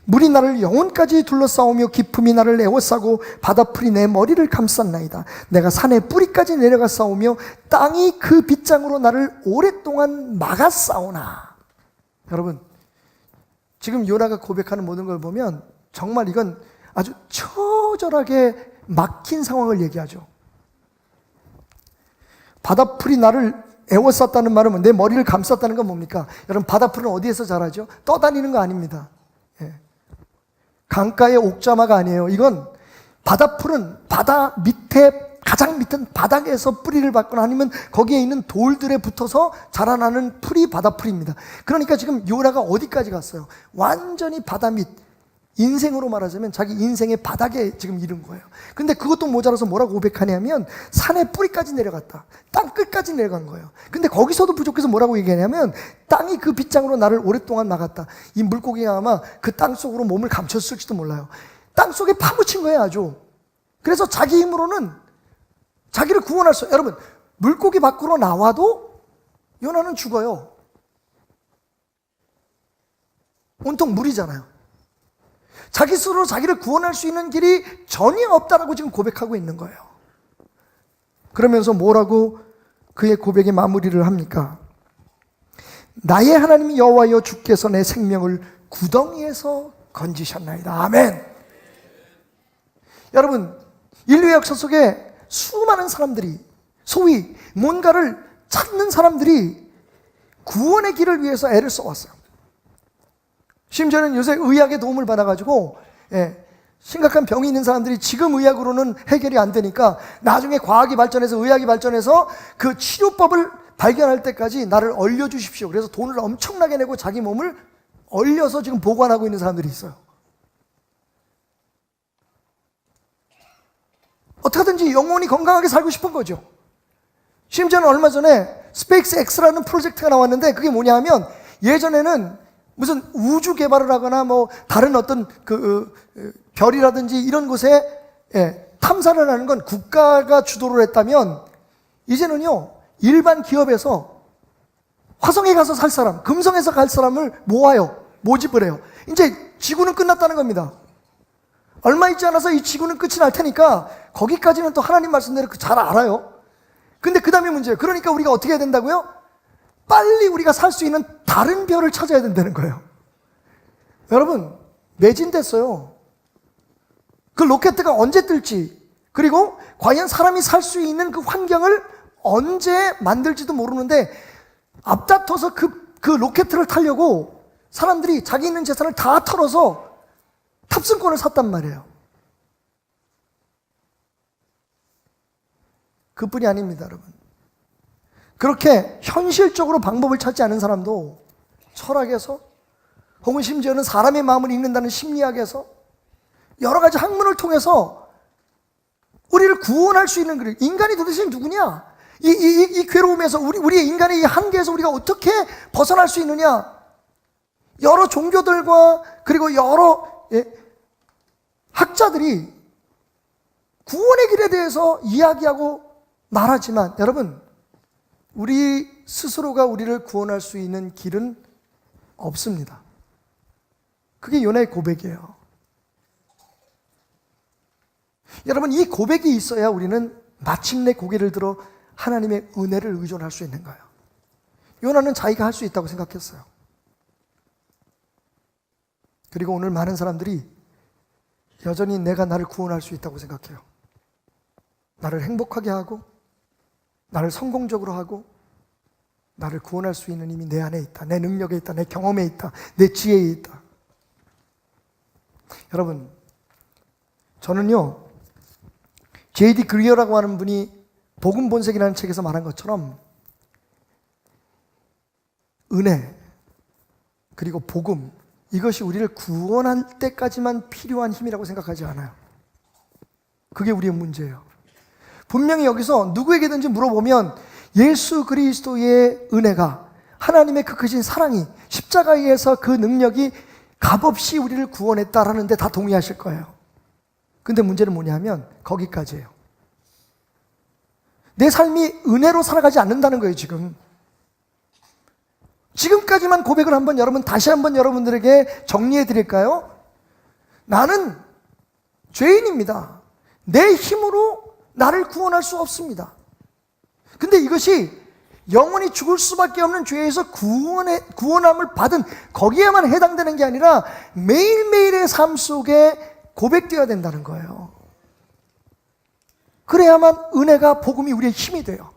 물이 나를 영혼까지 둘러싸우며 기품이 나를 에워싸고 바다풀이 내 머리를 감쌌나이다. 내가 산의 뿌리까지 내려가 싸우며 땅이 그 빗장으로 나를 오랫동안 막았사오나. 여러분, 지금 요나가 고백하는 모든 걸 보면 정말 이건 아주 처절하게 막힌 상황을 얘기하죠. 바다풀이 나를 에워쌌다는 말은, 내 머리를 감쌌다는 건 뭡니까? 여러분, 바다풀은 어디에서 자라죠? 떠다니는 거 아닙니다. 강가의 옥자마가 아니에요. 이건, 바다풀은 바다 밑에, 가장 밑은 바닥에서 뿌리를 받거나 아니면 거기에 있는 돌들에 붙어서 자라나는 풀이 바다풀입니다. 그러니까 지금 요나가 어디까지 갔어요? 완전히 바다 밑, 인생으로 말하자면 자기 인생의 바닥에 지금 이른 거예요. 근데 그것도 모자라서 뭐라고 고백하냐면 산의 뿌리까지 내려갔다, 땅 끝까지 내려간 거예요. 근데 거기서도 부족해서 뭐라고 얘기하냐면 땅이 그 빗장으로 나를 오랫동안 막았다. 이 물고기가 아마 그 땅 속으로 몸을 감췄을지도 몰라요. 땅 속에 파묻힌 거예요, 아주. 그래서 자기 힘으로는 자기를 구원할 수, 여러분, 물고기 밖으로 나와도 요나는 죽어요. 온통 물이잖아요. 자기 스스로 자기를 구원할 수 있는 길이 전혀 없다라고 지금 고백하고 있는 거예요. 그러면서 뭐라고 그의 고백의 마무리를 합니까? 나의 하나님 여호와여, 주께서 내 생명을 구덩이에서 건지셨나이다. 아멘. 여러분, 인류의 역사 속에 수많은 사람들이, 소위 뭔가를 찾는 사람들이 구원의 길을 위해서 애를 써왔어요. 심지어는 요새 의학의 도움을 받아가지고 심각한 병이 있는 사람들이 지금 의학으로는 해결이 안 되니까 나중에 과학이 발전해서, 의학이 발전해서 그 치료법을 발견할 때까지 나를 얼려주십시오. 그래서 돈을 엄청나게 내고 자기 몸을 얼려서 지금 보관하고 있는 사람들이 있어요. 어떻게든지 영원히 건강하게 살고 싶은 거죠. 심지어는 얼마 전에 스페이스 X라는 프로젝트가 나왔는데, 그게 뭐냐 하면, 예전에는 무슨 우주 개발을 하거나 뭐 다른 어떤 별이라든지 이런 곳에 탐사를 하는 건 국가가 주도를 했다면, 이제는요 일반 기업에서 화성에 가서 살 사람, 금성에서 갈 사람을 모집을 해요. 이제 지구는 끝났다는 겁니다. 얼마 있지 않아서 이 지구는 끝이 날 테니까 거기까지는 또 하나님 말씀대로 잘 알아요. 근데 그 다음에 문제예요. 그러니까 우리가 어떻게 해야 된다고요? 빨리 우리가 살 수 있는 다른 별을 찾아야 된다는 거예요. 여러분, 매진됐어요. 그 로켓트가 언제 뜰지, 그리고 과연 사람이 살 수 있는 그 환경을 언제 만들지도 모르는데, 앞다퉈서 그 로켓트를 타려고 사람들이 자기 있는 재산을 다 털어서 탑승권을 샀단 말이에요. 그뿐이 아닙니다, 여러분. 그렇게 현실적으로 방법을 찾지 않은 사람도 철학에서, 혹은 심지어는 사람의 마음을 읽는다는 심리학에서 여러 가지 학문을 통해서 우리를 구원할 수 있는, 인간이 도대체 누구냐? 이 괴로움에서, 우리의 인간의 이 한계에서 우리가 어떻게 벗어날 수 있느냐? 여러 종교들과 그리고 여러 학자들이 구원의 길에 대해서 이야기하고 말하지만, 여러분, 우리 스스로가 우리를 구원할 수 있는 길은 없습니다. 그게 요나의 고백이에요. 여러분, 이 고백이 있어야 우리는 마침내 고개를 들어 하나님의 은혜를 의존할 수 있는 거예요. 요나는 자기가 할 수 있다고 생각했어요. 그리고 오늘 많은 사람들이 여전히 내가 나를 구원할 수 있다고 생각해요. 나를 행복하게 하고 나를 성공적으로 하고 나를 구원할 수 있는 힘이 내 안에 있다. 내 능력에 있다. 내 경험에 있다. 내 지혜에 있다. 여러분, 저는요, J.D. 그리어라고 하는 분이 복음 본색이라는 책에서 말한 것처럼 은혜 그리고 복음, 이것이 우리를 구원할 때까지만 필요한 힘이라고 생각하지 않아요. 그게 우리의 문제예요. 분명히 여기서 누구에게든지 물어보면 예수 그리스도의 은혜가, 하나님의 그 크신 사랑이, 십자가에서 그 능력이 값없이 우리를 구원했다라는 데 다 동의하실 거예요. 근데 문제는 뭐냐면 거기까지예요. 내 삶이 은혜로 살아가지 않는다는 거예요. 지금까지만 고백을 한번 여러분, 다시 한번 여러분들에게 정리해 드릴까요? 나는 죄인입니다. 내 힘으로 나를 구원할 수 없습니다. 근데 이것이 영원히 죽을 수밖에 없는 죄에서 구원함을 받은 거기에만 해당되는 게 아니라 매일매일의 삶 속에 고백되어야 된다는 거예요. 그래야만 은혜가, 복음이 우리의 힘이 돼요.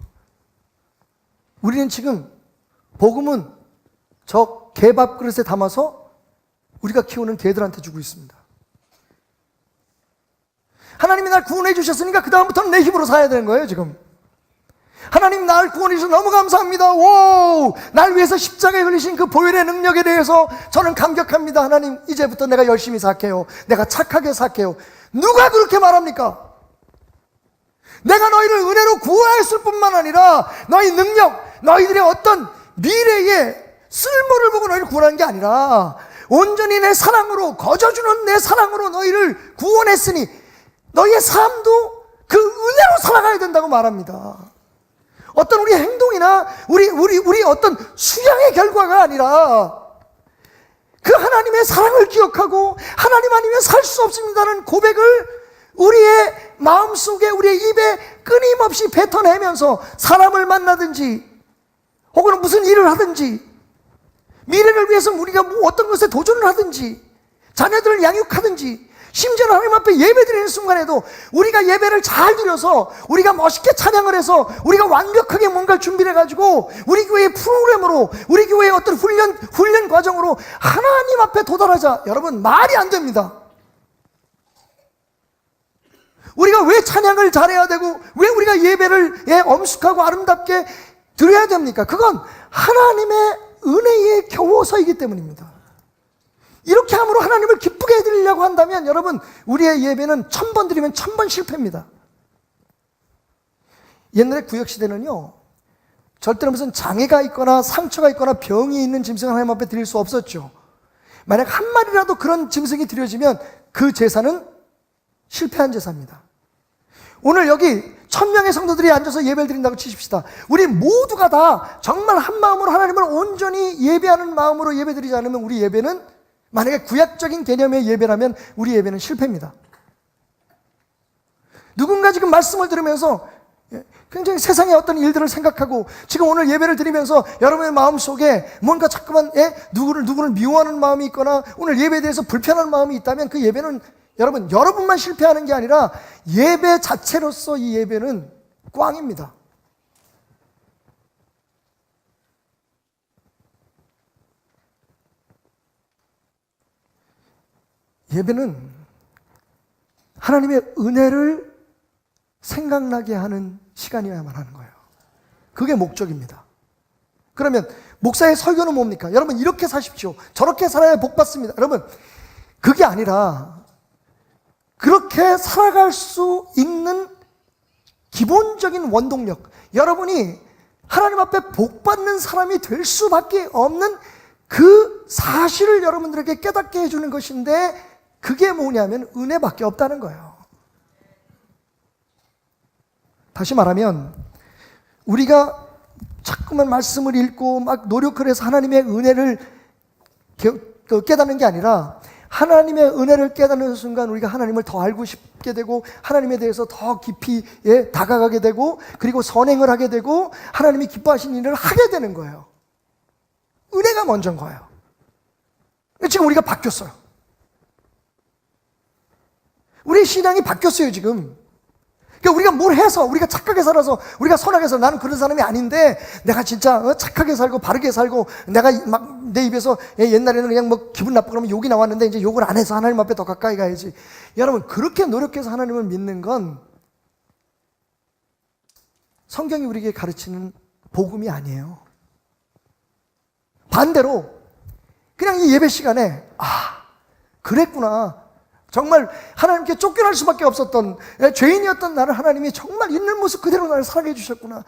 우리는 지금 복음은 저 개밥 그릇에 담아서 우리가 키우는 개들한테 주고 있습니다. 하나님이 날 구원해 주셨으니까 그 다음부터는 내 힘으로 살아야 되는 거예요. 지금 하나님 날 구원해 주셔서 너무 감사합니다. 오, 날 위해서 십자가에 흘리신 그 보혈의 능력에 대해서 저는 감격합니다. 하나님, 이제부터 내가 열심히 살게요. 내가 착하게 살게요. 누가 그렇게 말합니까? 내가 너희를 은혜로 구원했을 뿐만 아니라 너희 능력, 너희들의 어떤 미래의 쓸모를 보고 너희를 구원한 게 아니라 온전히 내 사랑으로, 거저주는 내 사랑으로 너희를 구원했으니 너희의 삶도 그 은혜로 살아가야 된다고 말합니다. 어떤 우리 행동이나 우리 어떤 수양의 결과가 아니라 그 하나님의 사랑을 기억하고 하나님 아니면 살 수 없습니다는 고백을 우리의 마음속에, 우리의 입에 끊임없이 뱉어내면서 사람을 만나든지 혹은 무슨 일을 하든지 미래를 위해서 우리가 어떤 것에 도전을 하든지 자녀들을 양육하든지 심지어는 하나님 앞에 예배드리는 순간에도 우리가 예배를 잘 드려서 우리가 멋있게 찬양을 해서 우리가 완벽하게 뭔가를 준비를 해가지고 우리 교회의 프로그램으로, 우리 교회의 어떤 훈련 과정으로 하나님 앞에 도달하자. 여러분, 말이 안 됩니다. 우리가 왜 찬양을 잘해야 되고 왜 우리가 예배를 엄숙하고 아름답게 드려야 됩니까? 그건 하나님의 은혜에 겨워서이기 때문입니다. 이렇게 함으로 하나님을 기쁘게 해드리려고 한다면 여러분, 우리의 예배는 1000번 드리면 1000번 실패입니다. 옛날에 구역시대는요, 절대로 무슨 장애가 있거나 상처가 있거나 병이 있는 짐승을 하나님 앞에 드릴 수 없었죠. 만약 한 마리라도 그런 짐승이 드려지면 그 제사는 실패한 제사입니다. 오늘 여기 1000명의 성도들이 앉아서 예배를 드린다고 치십시다. 우리 모두가 다 정말 한 마음으로 하나님을 온전히 예배하는 마음으로 예배 드리지 않으면 우리 예배는, 만약에 구약적인 개념의 예배라면 우리 예배는 실패입니다. 누군가 지금 말씀을 들으면서 굉장히 세상의 어떤 일들을 생각하고 지금 오늘 예배를 드리면서 여러분의 마음속에 뭔가 자꾸만 누구를 미워하는 마음이 있거나 오늘 예배에 대해서 불편한 마음이 있다면 그 예배는 여러분만 실패하는 게 아니라 예배 자체로서 이 예배는 꽝입니다. 예배는 하나님의 은혜를 생각나게 하는 시간이어야만 하는 거예요. 그게 목적입니다. 그러면 목사의 설교는 뭡니까? 여러분, 이렇게 사십시오. 저렇게 살아야 복 받습니다. 여러분, 그게 아니라 그렇게 살아갈 수 있는 기본적인 원동력, 여러분이 하나님 앞에 복 받는 사람이 될 수밖에 없는 그 사실을 여러분들에게 깨닫게 해주는 것인데, 그게 뭐냐면 은혜밖에 없다는 거예요. 다시 말하면 우리가 자꾸만 말씀을 읽고 막 노력을 해서 하나님의 은혜를 깨닫는 게 아니라 하나님의 은혜를 깨닫는 순간 우리가 하나님을 더 알고 싶게 되고 하나님에 대해서 더 깊이 다가가게 되고 그리고 선행을 하게 되고 하나님이 기뻐하시는 일을 하게 되는 거예요. 은혜가 먼저인 거예요. 지금 우리가 바뀌었어요. 우리의 신앙이 바뀌었어요 지금. 그러니까 우리가 뭘 해서 우리가 착하게 살아서 우리가 선하게 살아서 나는 그런 사람이 아닌데 내가 진짜 착하게 살고 바르게 살고 내가 막 내 입에서 옛날에는 그냥 뭐 기분 나쁘고 그러면 욕이 나왔는데 이제 욕을 안 해서 하나님 앞에 더 가까이 가야지. 여러분 그렇게 노력해서 하나님을 믿는 건 성경이 우리에게 가르치는 복음이 아니에요. 반대로 그냥 이 예배 시간에 그랬구나. 정말 하나님께 쫓겨날 수밖에 없었던 죄인이었던 나를 하나님이 정말 있는 모습 그대로 나를 사랑해 주셨구나.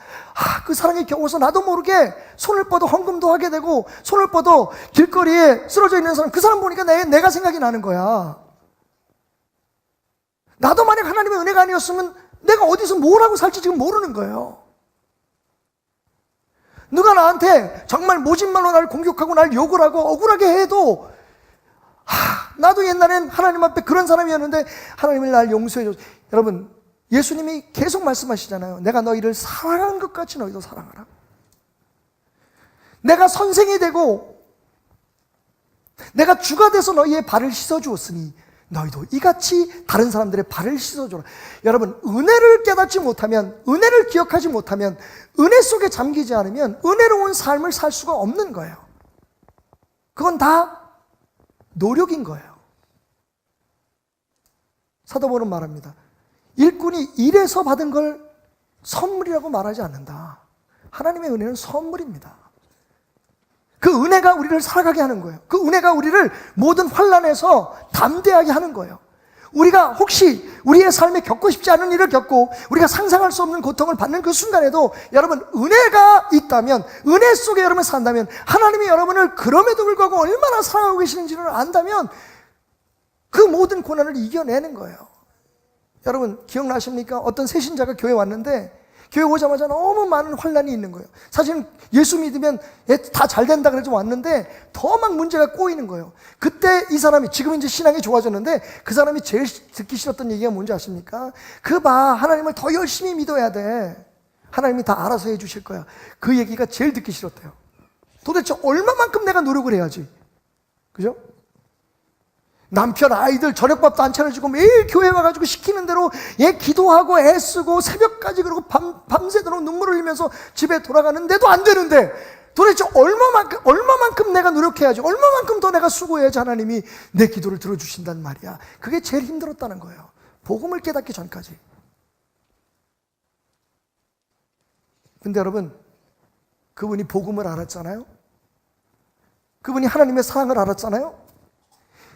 그 사랑에 겨워서 나도 모르게 손을 뻗어 헌금도 하게 되고 손을 뻗어 길거리에 쓰러져 있는 사람 그 사람 보니까 내가 생각이 나는 거야. 나도 만약 하나님의 은혜가 아니었으면 내가 어디서 뭘 하고 살지 지금 모르는 거예요. 누가 나한테 정말 모진말로 나를 공격하고 나를 욕을 하고 억울하게 해도 나도 옛날엔 하나님 앞에 그런 사람이었는데 하나님이 날 용서해 줬어. 여러분 예수님이 계속 말씀하시잖아요. 내가 너희를 사랑한 것 같이 너희도 사랑하라. 내가 선생이 되고 내가 주가 돼서 너희의 발을 씻어주었으니 너희도 이같이 다른 사람들의 발을 씻어줘라. 여러분 은혜를 깨닫지 못하면 은혜를 기억하지 못하면 은혜 속에 잠기지 않으면 은혜로운 삶을 살 수가 없는 거예요. 그건 다 노력인 거예요. 사도 바울은 말합니다. 일꾼이 일해서 받은 걸 선물이라고 말하지 않는다. 하나님의 은혜는 선물입니다. 그 은혜가 우리를 살아가게 하는 거예요. 그 은혜가 우리를 모든 환난에서 담대하게 하는 거예요. 우리가 혹시 우리의 삶에 겪고 싶지 않은 일을 겪고 우리가 상상할 수 없는 고통을 받는 그 순간에도 여러분 은혜가 있다면 은혜 속에 여러분 산다면 하나님이 여러분을 그럼에도 불구하고 얼마나 사랑하고 계시는지를 안다면 그 모든 고난을 이겨내는 거예요. 여러분 기억나십니까? 어떤 새신자가 교회 왔는데 교회 오자마자 너무 많은 환난이 있는 거예요. 사실은 예수 믿으면 다 잘 된다 그래서 왔는데 더 막 문제가 꼬이는 거예요. 그때 이 사람이 지금 이제 신앙이 좋아졌는데 그 사람이 제일 듣기 싫었던 얘기가 뭔지 아십니까? 하나님을 더 열심히 믿어야 돼. 하나님이 다 알아서 해주실 거야. 그 얘기가 제일 듣기 싫었대요. 도대체 얼마만큼 내가 노력을 해야지? 그죠? 남편 아이들 저녁밥도 안 차려주고 매일 교회 와가지고 시키는 대로 기도하고 애쓰고 새벽까지 그러고 밤새도록 눈물을 흘리면서 집에 돌아가는데도 안 되는데 도대체 얼마만큼 내가 노력해야지 얼마만큼 더 내가 수고해야지 하나님이 내 기도를 들어주신단 말이야. 그게 제일 힘들었다는 거예요. 복음을 깨닫기 전까지. 근데 여러분 그분이 복음을 알았잖아요. 그분이 하나님의 사랑을 알았잖아요.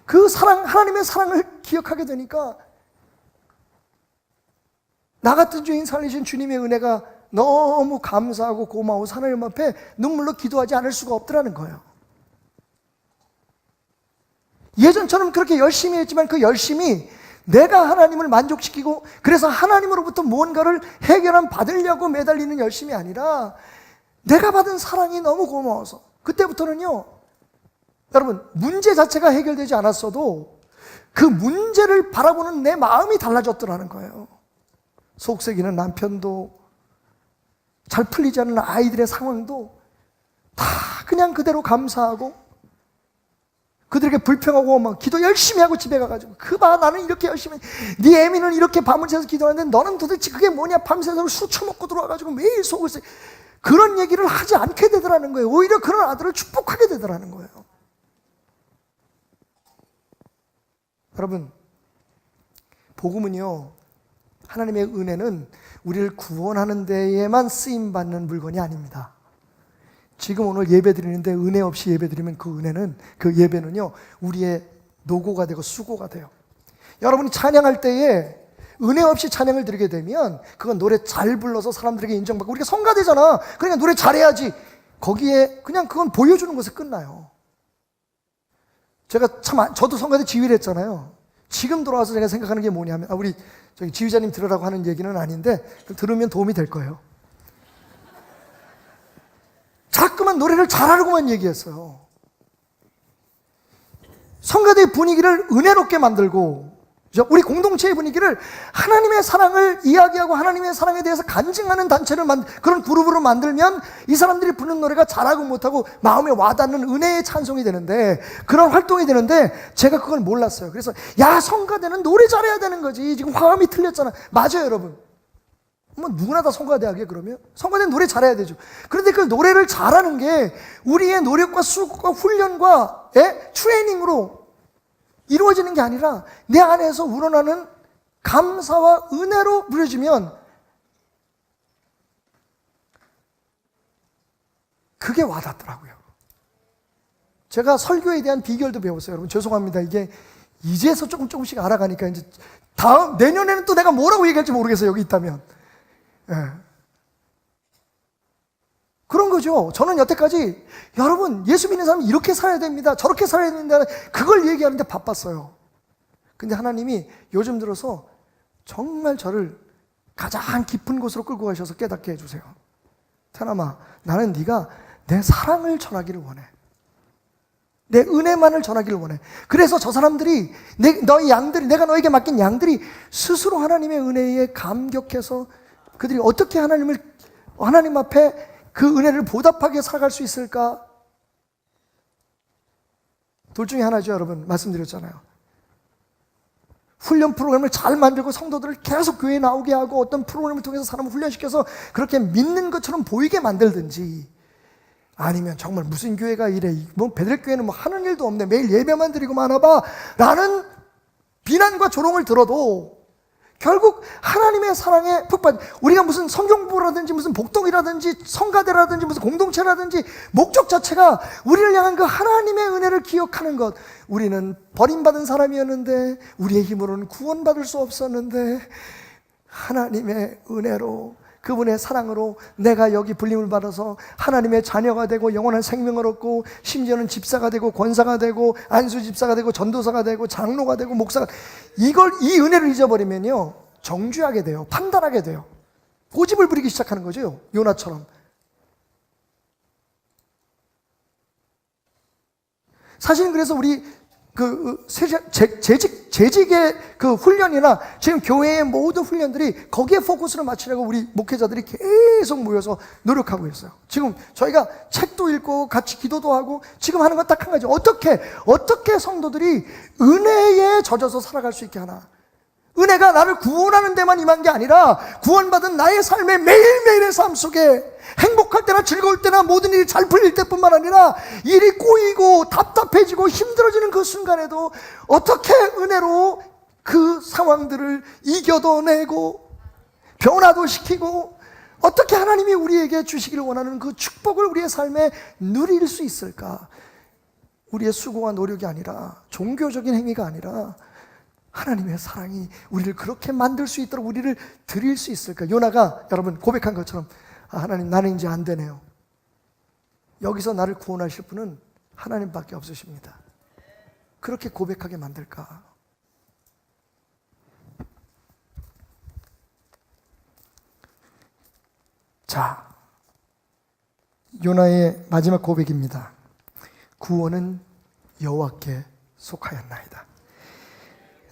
그 하나님의 사랑을 기억하게 되니까 나 같은 죄인 살리신 주님의 은혜가 너무 감사하고 고마워서 하나님 앞에 눈물로 기도하지 않을 수가 없더라는 거예요. 예전처럼 그렇게 열심히 했지만 그 열심이 내가 하나님을 만족시키고 그래서 하나님으로부터 무언가를 받으려고 매달리는 열심이 아니라 내가 받은 사랑이 너무 고마워서 그때부터는요 여러분 문제 자체가 해결되지 않았어도 그 문제를 바라보는 내 마음이 달라졌더라는 거예요. 속썩이는 남편도 잘 풀리지 않는 아이들의 상황도 다 그냥 그대로 감사하고 그들에게 불평하고 막 기도 열심히 하고 집에 가가지고 나는 이렇게 열심히 네 애미는 이렇게 밤을 새서 기도하는데 너는 도대체 그게 뭐냐 밤새도록 술 처먹고 들어와가지고 매일 속을 써 그런 얘기를 하지 않게 되더라는 거예요. 오히려 그런 아들을 축복하게 되더라는 거예요. 여러분 복음은요 하나님의 은혜는 우리를 구원하는 데에만 쓰임받는 물건이 아닙니다. 지금 오늘 예배 드리는데 은혜 없이 예배 드리면 그 은혜는 그 예배는요 우리의 노고가 되고 수고가 돼요. 여러분이 찬양할 때에 은혜 없이 찬양을 드리게 되면 그건 노래 잘 불러서 사람들에게 인정받고 우리가 성가대잖아. 그러니까 노래 잘해야지. 거기에 그냥 그건 보여주는 것에 끝나요. 저도 성가대 지휘를 했잖아요. 지금 돌아와서 제가 생각하는 게 뭐냐면 우리 지휘자님 들으라고 하는 얘기는 아닌데 들으면 도움이 될 거예요. 자꾸만 노래를 잘하려고만 얘기했어요. 성가대의 분위기를 은혜롭게 만들고 우리 공동체의 분위기를 하나님의 사랑을 이야기하고 하나님의 사랑에 대해서 간증하는 단체를 그런 그룹으로 만들면 이 사람들이 부르는 노래가 잘하고 못하고 마음에 와닿는 은혜의 찬송이 되는데, 그런 활동이 되는데 제가 그걸 몰랐어요. 그래서 야, 성가대는 노래 잘해야 되는 거지, 지금 화음이 틀렸잖아. 맞아요 여러분, 뭐 누구나 다 성가대 하게. 그러면 성가대는 노래 잘해야 되죠. 그런데 그 노래를 잘하는 게 우리의 노력과 수고와 훈련과 트레이닝으로 이루어지는 게 아니라 내 안에서 우러나는 감사와 은혜로 부려지면 그게 와닿더라고요. 제가 설교에 대한 비결도 배웠어요. 여러분 죄송합니다. 이게 이제서 조금씩 알아가니까 이제 내년에는 또 내가 뭐라고 얘기할지 모르겠어요. 여기 있다면. 그런 거죠. 저는 여태까지 여러분 예수 믿는 사람은 이렇게 살아야 됩니다, 저렇게 살아야 된다, 그걸 얘기하는데 바빴어요. 근데 하나님이 요즘 들어서 정말 저를 가장 깊은 곳으로 끌고 가셔서 깨닫게 해주세요. 태남아, 나는 네가 내 사랑을 전하기를 원해. 내 은혜만을 전하기를 원해. 그래서 저 사람들이 너희 양들이, 내가 너에게 맡긴 양들이 스스로 하나님의 은혜에 감격해서 그들이 어떻게 하나님 앞에 그 은혜를 보답하게 살아갈 수 있을까? 둘 중에 하나죠. 여러분 말씀드렸잖아요. 훈련 프로그램을 잘 만들고 성도들을 계속 교회에 나오게 하고 어떤 프로그램을 통해서 사람을 훈련시켜서 그렇게 믿는 것처럼 보이게 만들든지, 아니면 정말 무슨 교회가 이래, 뭐 베들교회는 뭐 하는 일도 없네, 매일 예배만 드리고만 하봐 라는 비난과 조롱을 들어도 결국 하나님의 사랑에 푹 빠져, 우리가 무슨 성경부라든지 무슨 복덕이라든지 성가대라든지 무슨 공동체라든지 목적 자체가 우리를 향한 그 하나님의 은혜를 기억하는 것. 우리는 버림받은 사람이었는데 우리의 힘으로는 구원받을 수 없었는데 하나님의 은혜로, 그분의 사랑으로 내가 여기 불림을 받아서 하나님의 자녀가 되고 영원한 생명을 얻고, 심지어는 집사가 되고 권사가 되고 안수 집사가 되고 전도사가 되고 장로가 되고 목사가, 이 은혜를 잊어버리면요 정죄하게 돼요. 판단하게 돼요. 고집을 부리기 시작하는 거죠. 요나처럼. 사실은 그래서 우리 재직의 그 훈련이나 지금 교회의 모든 훈련들이 거기에 포커스를 맞추려고 우리 목회자들이 계속 모여서 노력하고 있어요. 지금 저희가 책도 읽고 같이 기도도 하고 지금 하는 건 딱 한 가지. 어떻게 성도들이 은혜에 젖어서 살아갈 수 있게 하나. 은혜가 나를 구원하는 데만 임한 게 아니라 구원받은 나의 삶의 매일매일의 삶 속에 행복할 때나 즐거울 때나 모든 일이 잘 풀릴 때뿐만 아니라 일이 꼬이고 답답해지고 힘들어지는 그 순간에도 어떻게 은혜로 그 상황들을 이겨내고 변화도 시키고 어떻게 하나님이 우리에게 주시기를 원하는 그 축복을 우리의 삶에 누릴 수 있을까? 우리의 수고와 노력이 아니라, 종교적인 행위가 아니라 하나님의 사랑이 우리를 그렇게 만들 수 있도록 우리를 드릴 수 있을까? 요나가 여러분 고백한 것처럼, 하나님 나는 이제 안 되네요. 여기서 나를 구원하실 분은 하나님밖에 없으십니다. 그렇게 고백하게 만들까? 자, 요나의 마지막 고백입니다. 구원은 여호와께 속하였나이다.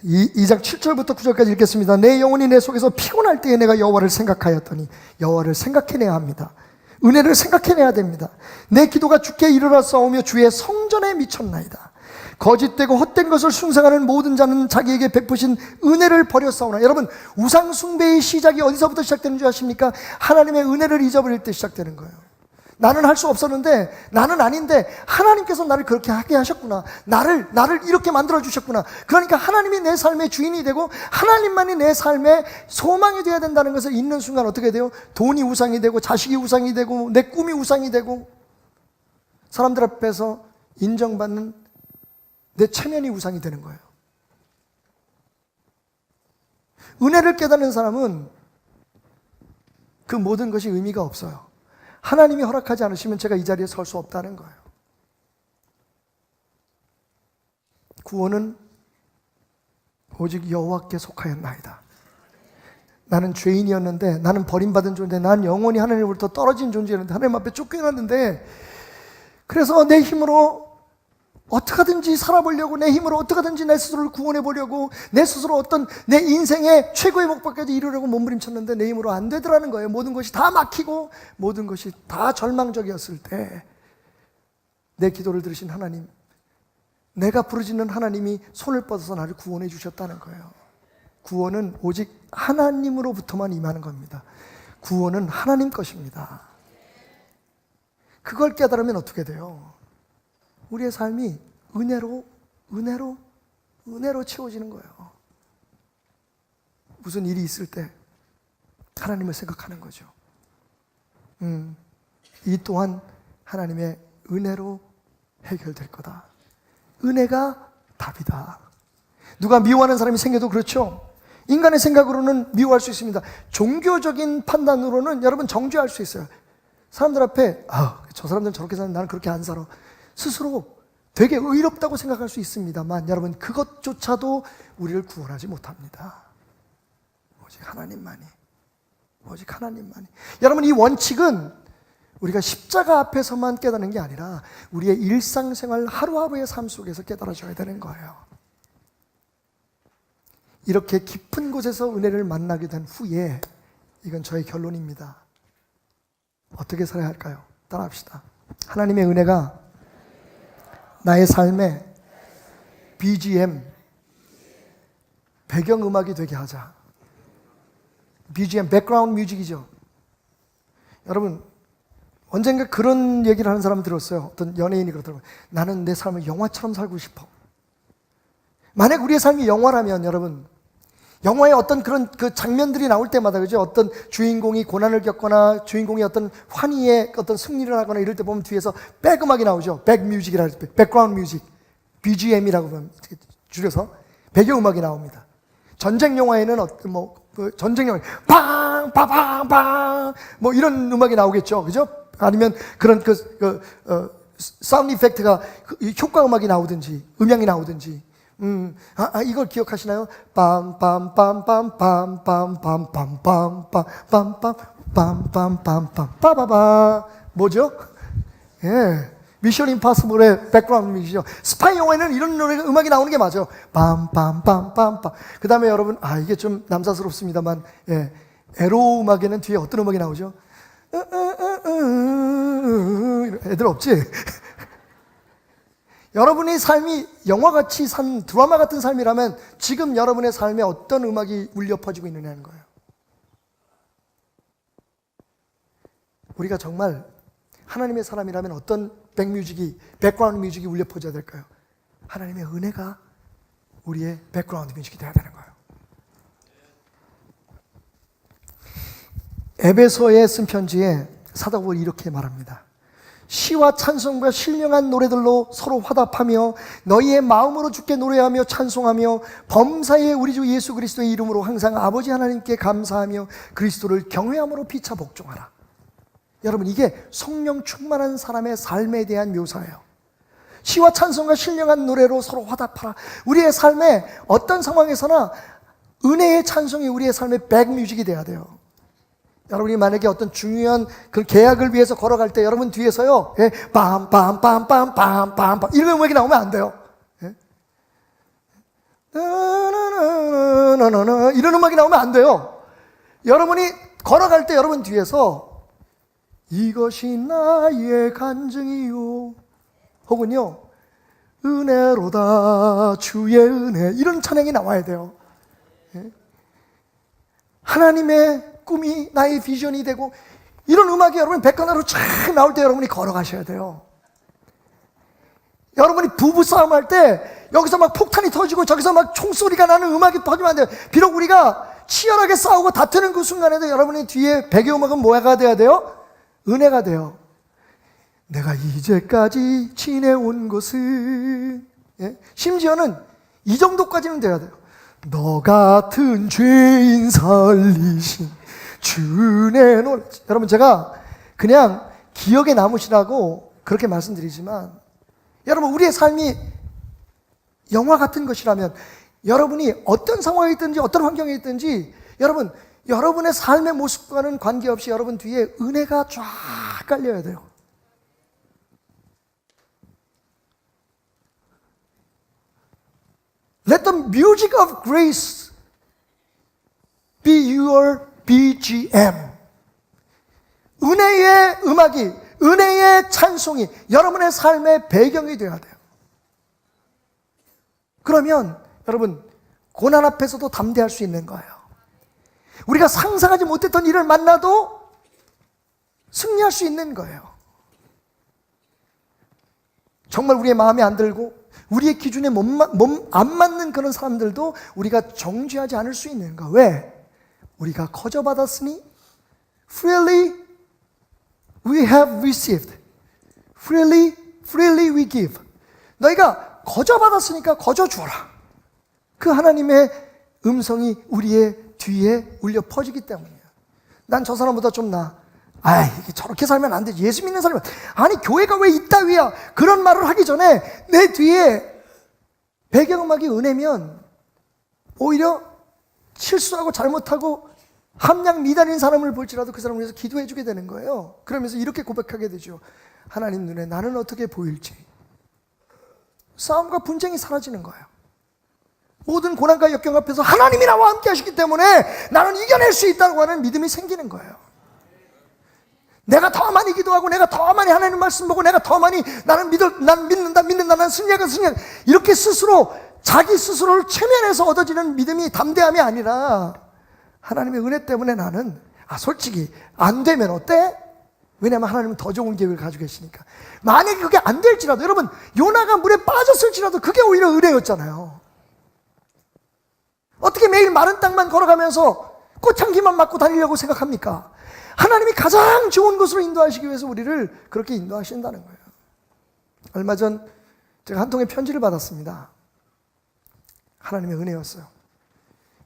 2장 7절부터 9절까지 읽겠습니다. 내 영혼이 내 속에서 피곤할 때에 내가 여호와를 생각하였더니, 여호와를 생각해내야 합니다. 은혜를 생각해내야 됩니다. 내 기도가 주께 이르러 싸우며 주의 성전에 미쳤나이다. 거짓되고 헛된 것을 숭상하는 모든 자는 자기에게 베푸신 은혜를 버렸사오나. 여러분, 우상 숭배의 시작이 어디서부터 시작되는 줄 아십니까? 하나님의 은혜를 잊어버릴 때 시작되는 거예요. 나는 할 수 없었는데, 나는 아닌데 하나님께서 나를 그렇게 하게 하셨구나, 나를 이렇게 만들어 주셨구나. 그러니까 하나님이 내 삶의 주인이 되고 하나님만이 내 삶의 소망이 되어야 된다는 것을 잊는 순간 어떻게 돼요? 돈이 우상이 되고, 자식이 우상이 되고, 내 꿈이 우상이 되고, 사람들 앞에서 인정받는 내 체면이 우상이 되는 거예요. 은혜를 깨닫는 사람은 그 모든 것이 의미가 없어요. 하나님이 허락하지 않으시면 제가 이 자리에 설 수 없다는 거예요. 구원은 오직 여호와께 속하였나이다. 나는 죄인이었는데, 나는 버림받은 존재, 나는 영원히 하나님으로부터 떨어진 존재였는데, 하나님 앞에 쫓겨났는데 그래서 내 힘으로 어떻게든지 살아보려고, 내 힘으로 어떻게든지 내 스스로를 구원해 보려고, 내 스스로 어떤 내 인생의 최고의 목표까지 이루려고 몸부림쳤는데 내 힘으로 안 되더라는 거예요. 모든 것이 다 막히고 모든 것이 다 절망적이었을 때 내 기도를 들으신 하나님, 내가 부르짖는 하나님이 손을 뻗어서 나를 구원해 주셨다는 거예요. 구원은 오직 하나님으로부터만 임하는 겁니다. 구원은 하나님 것입니다. 그걸 깨달으면 어떻게 돼요? 우리의 삶이 은혜로 채워지는 거예요. 무슨 일이 있을 때 하나님을 생각하는 거죠. 이 또한 하나님의 은혜로 해결될 거다. 은혜가 답이다. 누가 미워하는 사람이 생겨도 그렇죠. 인간의 생각으로는 미워할 수 있습니다. 종교적인 판단으로는 여러분 정죄할 수 있어요. 사람들 앞에 저 사람들은 저렇게 사는데 나는 그렇게 안 살아. 스스로 되게 의롭다고 생각할 수 있습니다만 여러분, 그것조차도 우리를 구원하지 못합니다. 오직 하나님만이. 여러분, 이 원칙은 우리가 십자가 앞에서만 깨닫는 게 아니라 우리의 일상생활 하루하루의 삶 속에서 깨달아져야 되는 거예요. 이렇게 깊은 곳에서 은혜를 만나게 된 후에, 이건 저의 결론입니다. 어떻게 살아야 할까요? 따라합시다. 하나님의 은혜가 나의 삶의 BGM, 배경음악이 되게 하자. BGM, 백그라운드 뮤직이죠. 여러분, 언젠가 그런 얘기를 하는 사람을 들었어요. 어떤 연예인이 그러더라고요. 나는 내 삶을 영화처럼 살고 싶어. 만약 우리의 삶이 영화라면 여러분, 영화에 어떤 그런 그 장면들이 나올 때마다, 그죠? 어떤 주인공이 고난을 겪거나 주인공이 어떤 환희의 어떤 승리를 하거나 이럴 때 보면 뒤에서 백음악이 나오죠. 백뮤직이라고 하죠. 백그라운드 뮤직. BGM이라고 보면 줄여서 배경음악이 나옵니다. 전쟁 영화에는 전쟁 영화 빵빵빵빵 뭐 이런 음악이 나오겠죠. 그죠? 아니면 그런 사운드 이펙트가 효과 음악이 나오든지 음향이 나오든지. 이걸 기억하시나요? 빰빰빰빰빰빰빰빰빰빰빰빰빰빰빰빰 빠바바. 뭐죠? 예, 미션 임파서블의 백그라운드 뮤직이죠. 스파이 영화에는 이런 노래 음악이 나오는 게 맞아요. 빰빰빰빰빰. 그 다음에 여러분, 이게 좀 남사스럽습니다만, 예, 에로 음악에는 뒤에 어떤 음악이 나오죠? 애들 없지? 여러분의 삶이 영화같이 산 드라마 같은 삶이라면 지금 여러분의 삶에 어떤 음악이 울려 퍼지고 있느냐는 거예요. 우리가 정말 하나님의 사람이라면 어떤 백그라운드 뮤직이 울려 퍼져야 될까요? 하나님의 은혜가 우리의 백그라운드 뮤직이 되어야 되는 거예요. 에베소에 쓴 편지에 사도 바울이 이렇게 말합니다. 시와 찬송과 신령한 노래들로 서로 화답하며 너희의 마음으로 주께 노래하며 찬송하며 범사에 우리 주 예수 그리스도의 이름으로 항상 아버지 하나님께 감사하며 그리스도를 경외함으로 피차 복종하라. 여러분, 이게 성령 충만한 사람의 삶에 대한 묘사예요. 시와 찬송과 신령한 노래로 서로 화답하라. 우리의 삶에 어떤 상황에서나 은혜의 찬송이 우리의 삶의 백뮤직이 돼야 돼요. 여러분이 만약에 어떤 중요한 그 계약을 위해서 걸어갈 때 여러분 뒤에서요, 예, 빰빰빰빰빰빰빰 이런 음악이 나오면 안 돼요. 예? 이런 음악이 나오면 안 돼요. 여러분이 걸어갈 때 여러분 뒤에서 이것이 나의 간증이요, 혹은요, 은혜로다 주의 은혜, 이런 찬양이 나와야 돼요. 예? 하나님의 꿈이 나의 비전이 되고, 이런 음악이 여러분 백화나로 쫙 나올 때 여러분이 걸어가셔야 돼요. 여러분이 부부싸움 할 때 여기서 막 폭탄이 터지고 저기서 막 총소리가 나는 음악이 터지면 안 돼요. 비록 우리가 치열하게 싸우고 다투는 그 순간에도 여러분이 뒤에 배경음악은 뭐가 돼야 돼요? 은혜가 돼요. 내가 이제까지 지내온 것은, 예? 심지어는 이 정도까지는 돼야 돼요. 너 같은 죄인 살리신 주의 노래. 여러분, 제가 그냥 기억에 남으시라고 그렇게 말씀드리지만, 여러분, 우리의 삶이 영화 같은 것이라면 여러분이 어떤 상황에 있든지 어떤 환경에 있든지 여러분, 여러분의 삶의 모습과는 관계없이 여러분 뒤에 은혜가 쫙 깔려야 돼요. music of grace be your BGM. 은혜의 음악이, 은혜의 찬송이 여러분의 삶의 배경이 되어야 돼요. 그러면 여러분 고난 앞에서도 담대할 수 있는 거예요. 우리가 상상하지 못했던 일을 만나도 승리할 수 있는 거예요. 정말 우리의 마음에 안 들고 우리의 기준에 안 맞는 그런 사람들도 우리가 정죄하지 않을 수 있는 거. 왜? 우리가 거저받았으니 freely we have received. freely we give. 너희가 거저받았으니까 거저 주어라. 그 하나님의 음성이 우리의 뒤에 울려 퍼지기 때문이에요. 난 저 사람보다 좀 나아. 아이, 저렇게 살면 안 되지. 예수 믿는 사람은, 아니 교회가 왜 이따위야? 그런 말을 하기 전에 내 뒤에 배경음악이 은혜면 오히려 실수하고 잘못하고 함량 미달인 사람을 볼지라도 그 사람을 위해서 기도해 주게 되는 거예요. 그러면서 이렇게 고백하게 되죠. 하나님 눈에 나는 어떻게 보일지. 싸움과 분쟁이 사라지는 거예요. 모든 고난과 역경 앞에서 하나님이 나와 함께 하시기 때문에 나는 이겨낼 수 있다고 하는 믿음이 생기는 거예요. 내가 더 많이 기도하고 내가 더 많이 하나님 말씀 보고 내가 더 많이 나는 믿는다 나는 승리하겠다 이렇게 스스로 자기 스스로를 최면해서 얻어지는 믿음이 담대함이 아니라 하나님의 은혜 때문에 나는 솔직히 안 되면 어때? 왜냐하면 하나님은 더 좋은 계획을 가지고 계시니까. 만약에 그게 안 될지라도 여러분 요나가 물에 빠졌을지라도 그게 오히려 은혜였잖아요. 어떻게 매일 마른 땅만 걸어가면서 꽃향기만 맡고 다니려고 생각합니까? 하나님이 가장 좋은 곳으로 인도하시기 위해서 우리를 그렇게 인도하신다는 거예요. 얼마 전 제가 한 통의 편지를 받았습니다. 하나님의 은혜였어요.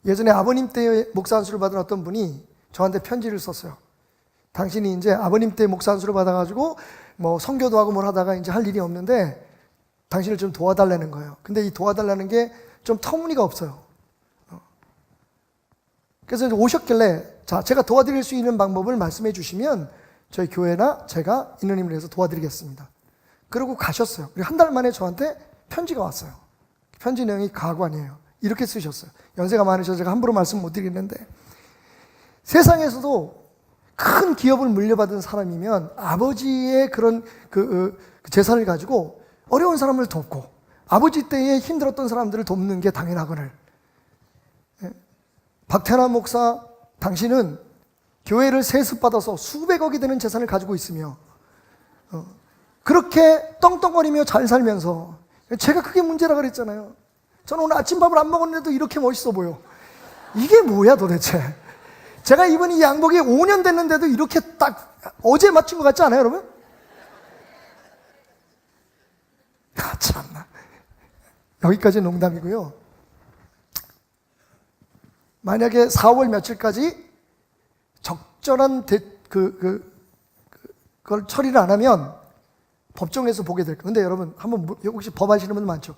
예전에 아버님 때 목사 안수를 받은 어떤 분이 저한테 편지를 썼어요. 당신이 이제 아버님 때 목사 안수를 받아가지고 뭐 선교도 하고 뭘 하다가 이제 할 일이 없는데 당신을 좀 도와달라는 거예요. 근데 이 도와달라는 게 좀 터무니가 없어요. 그래서 이제 오셨길래 자, 제가 도와드릴 수 있는 방법을 말씀해 주시면 저희 교회나 제가 있는 힘을 해서 도와드리겠습니다. 그러고 가셨어요. 그리고 한 달 만에 저한테 편지가 왔어요. 편지 내용이 가관이에요. 이렇게 쓰셨어요. 연세가 많으셔서 제가 함부로 말씀 못 드리겠는데 세상에서도 큰 기업을 물려받은 사람이면 아버지의 그런 그 재산을 가지고 어려운 사람을 돕고 아버지 때에 힘들었던 사람들을 돕는 게 당연하거늘 박태남 목사, 당신은 교회를 세습받아서 수백억이 되는 재산을 가지고 있으며 그렇게 떵떵거리며 잘 살면서 제가 그게 문제라 그랬잖아요. 저는 오늘 아침밥을 안 먹었는데도 이렇게 멋있어 보여. 이게 뭐야 도대체. 제가 입은 이 양복이 5년 됐는데도 이렇게 딱 어제 맞춘 것 같지 않아요 여러분? 참나. 여기까지 농담이고요. 만약에 4월 며칠까지 적절한 그걸 처리를 안 하면 법정에서 보게 될 거예요. 근데 여러분 한번 혹시 법 아시는 분 많죠?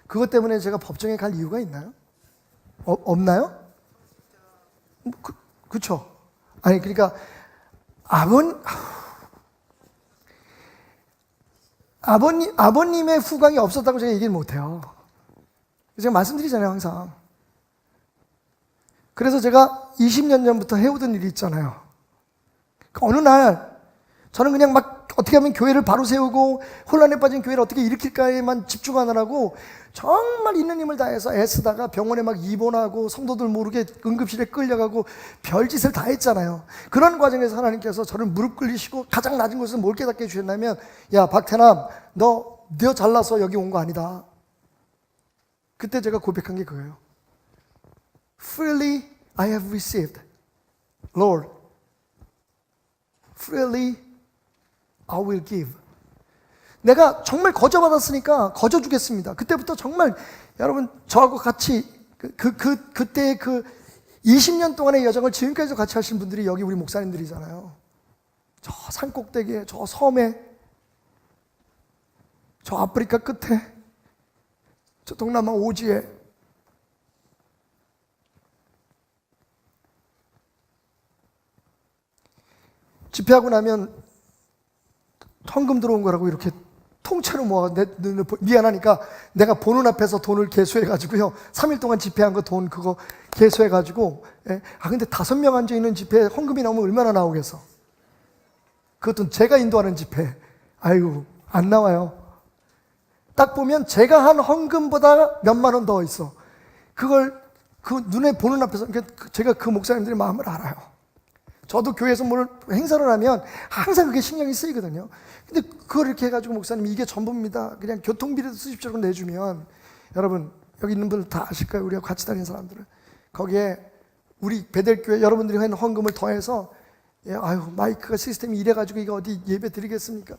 그것 때문에 제가 법정에 갈 이유가 있나요? 없나요? 그렇죠. 아니 그러니까 아버님의 후광이 없었다고 제가 얘기를 못해요. 제가 말씀드리잖아요 항상. 그래서 제가 20년 전부터 해오던 일이 있잖아요. 어느 날 저는 그냥 막 어떻게 하면 교회를 바로 세우고 혼란에 빠진 교회를 어떻게 일으킬까에만 집중하느라고 정말 있는 힘을 다해서 애쓰다가 병원에 막 입원하고 성도들 모르게 응급실에 끌려가고 별짓을 다 했잖아요. 그런 과정에서 하나님께서 저를 무릎 꿇리시고 가장 낮은 곳에서 뭘 깨닫게 해주셨냐면 야 박태남 너 잘나서 여기 온 거 아니다. 그때 제가 고백한 게 그거예요. Freely I have received, Lord. Freely I will give. 내가 정말 거저 받았으니까 거저 주겠습니다. 그때부터 정말 여러분 저하고 같이 그때 20년 동안의 여정을 지금까지도 같이 하신 분들이 여기 우리 목사님들이잖아요. 저 산꼭대기에, 저 섬에, 저 아프리카 끝에, 저 동남아 오지에 집회하고 나면 헌금 들어온 거라고 이렇게 통째로 모아 내 눈을 미안하니까 내가 보는 앞에서 돈을 계수해가지고요 3일 동안 집회한 거 돈 그거 계수해가지고 근데 5명 앉아있는 집회에 헌금이 나오면 얼마나 나오겠어. 그것도 제가 인도하는 집회. 아이고 안 나와요. 딱 보면 제가 한 헌금보다 몇만 원 더 있어. 그걸 그 눈에 보는 앞에서 제가 그 목사님들의 마음을 알아요. 저도 교회에서 뭘 행사를 하면 항상 그게 신경이 쓰이거든요. 근데 그걸 이렇게 해가지고 목사님이 이게 전부입니다. 그냥 교통비라도 쓰십시오. 내주면 여러분 여기 있는 분들 다 아실 거예요. 우리가 같이 다니는 사람들은 거기에 우리 베델교회 여러분들이 하는 헌금을 더해서 마이크가 시스템이 이래가지고 이거 어디 예배 드리겠습니까?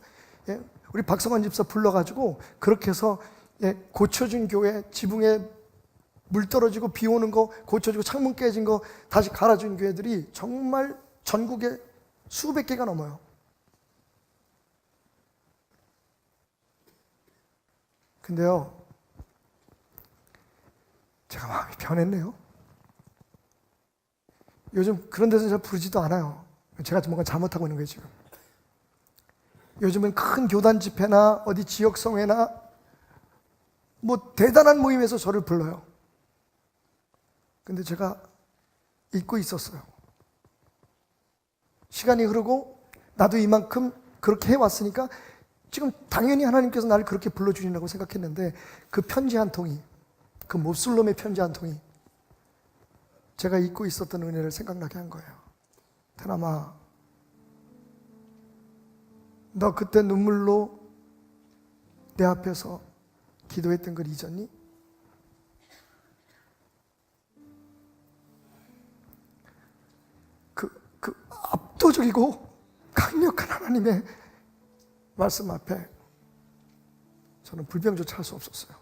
우리 박성환 집사 불러가지고 그렇게 해서 고쳐준 교회 지붕에 물 떨어지고 비 오는 거 고쳐주고 창문 깨진 거 다시 갈아준 교회들이 정말 전국에 수백 개가 넘어요. 근데요 제가 마음이 변했네요. 요즘 그런 데서 잘 부르지도 않아요. 제가 뭔가 잘못하고 있는 거예요 지금. 요즘은 큰 교단 집회나 어디 지역성회나 뭐 대단한 모임에서 저를 불러요. 근데 제가 잊고 있었어요. 시간이 흐르고 나도 이만큼 그렇게 해왔으니까 지금 당연히 하나님께서 나를 그렇게 불러주신다고 생각했는데 그 편지 한 통이, 그 몹쓸놈의 편지 한 통이 제가 잊고 있었던 은혜를 생각나게 한 거예요. 대남아, 너 그때 눈물로 내 앞에서 기도했던 걸 잊었니? 그 압도적이고 강력한 하나님의 말씀 앞에 저는 불평조차 할 수 없었어요.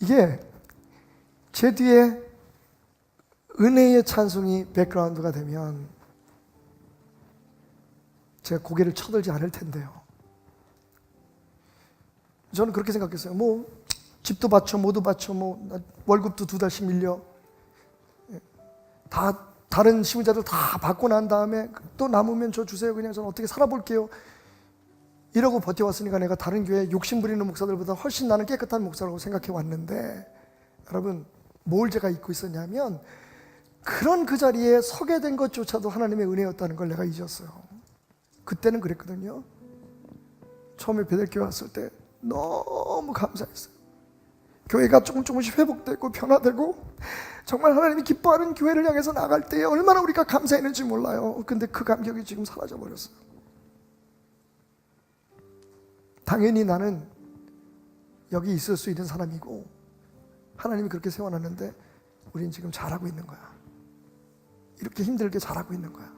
이게 제 뒤에 은혜의 찬송이 백그라운드가 되면 제가 고개를 쳐들지 않을 텐데요. 저는 그렇게 생각했어요. 뭐 집도 받쳐, 뭐도 받쳐, 뭐 월급도 2달씩 밀려, 다 다른 시민자들 다 받고 난 다음에 또 남으면 저 주세요. 그냥 저는 어떻게 살아볼게요. 이러고 버텨왔으니까 내가 다른 교회 욕심 부리는 목사들보다 훨씬 나는 깨끗한 목사라고 생각해 왔는데, 여러분 뭘 제가 잊고 있었냐면 그런 그 자리에 서게 된 것조차도 하나님의 은혜였다는 걸 내가 잊었어요. 그때는 그랬거든요. 처음에 베델교회 왔을 때 너무 감사했어요. 교회가 조금씩 회복되고 변화되고 정말 하나님이 기뻐하는 교회를 향해서 나갈 때 얼마나 우리가 감사했는지 몰라요. 근데 그 감격이 지금 사라져 버렸어요. 당연히 나는 여기 있을 수 있는 사람이고 하나님이 그렇게 세워놨는데 우린 지금 잘하고 있는 거야. 이렇게 힘들게 잘하고 있는 거야.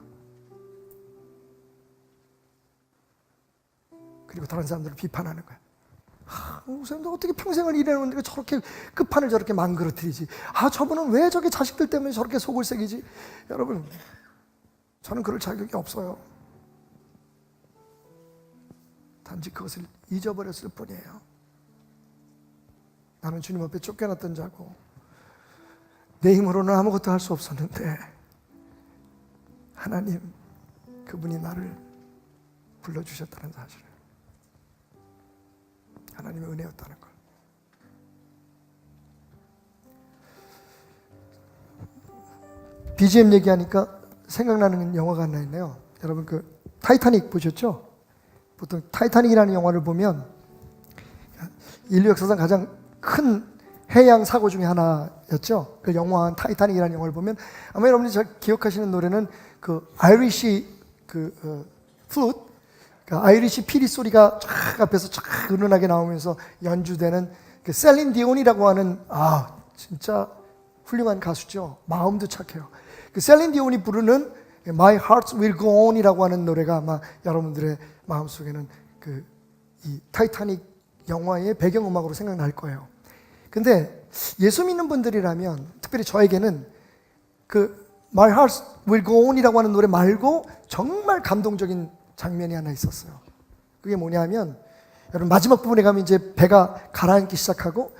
그리고 다른 사람들을 비판하는 거야. 목사님도 어떻게 평생을 일해놓는데 저렇게 끝판을 저렇게 망그러뜨리지? 저분은 왜 저게 자식들 때문에 저렇게 속을 새기지? 여러분, 저는 그럴 자격이 없어요. 단지 그것을 잊어버렸을 뿐이에요. 나는 주님 앞에 쫓겨났던 자고 내 힘으로는 아무것도 할 수 없었는데 하나님, 그분이 나를 불러주셨다는 사실을, 하나님의 은혜였다는 걸. BGM 얘기하니까 생각나는 영화가 하나 있네요. 여러분 그 타이타닉 보셨죠? 보통 타이타닉이라는 영화를 보면 인류 역사상 가장 큰 해양 사고 중에 하나였죠. 그 영화 타이타닉이라는 영화를 보면 아마 여러분이 잘 기억하시는 노래는 그 아이리시 플루트, 그 아이리시 피리 소리가 쫙 앞에서 쫙 은은하게 나오면서 연주되는 그 셀린 디온이라고 하는 진짜 훌륭한 가수죠. 마음도 착해요. 그 셀린 디온이 부르는 My Heart Will Go On이라고 하는 노래가 아마 여러분들의 마음속에는 이 타이타닉 영화의 배경음악으로 생각날 거예요. 근데 예수 믿는 분들이라면, 특별히 저에게는 그 My Heart Will Go On이라고 하는 노래 말고 정말 감동적인 장면이 하나 있었어요. 그게 뭐냐면, 여러분 마지막 부분에 가면 이제 배가 가라앉기 시작하고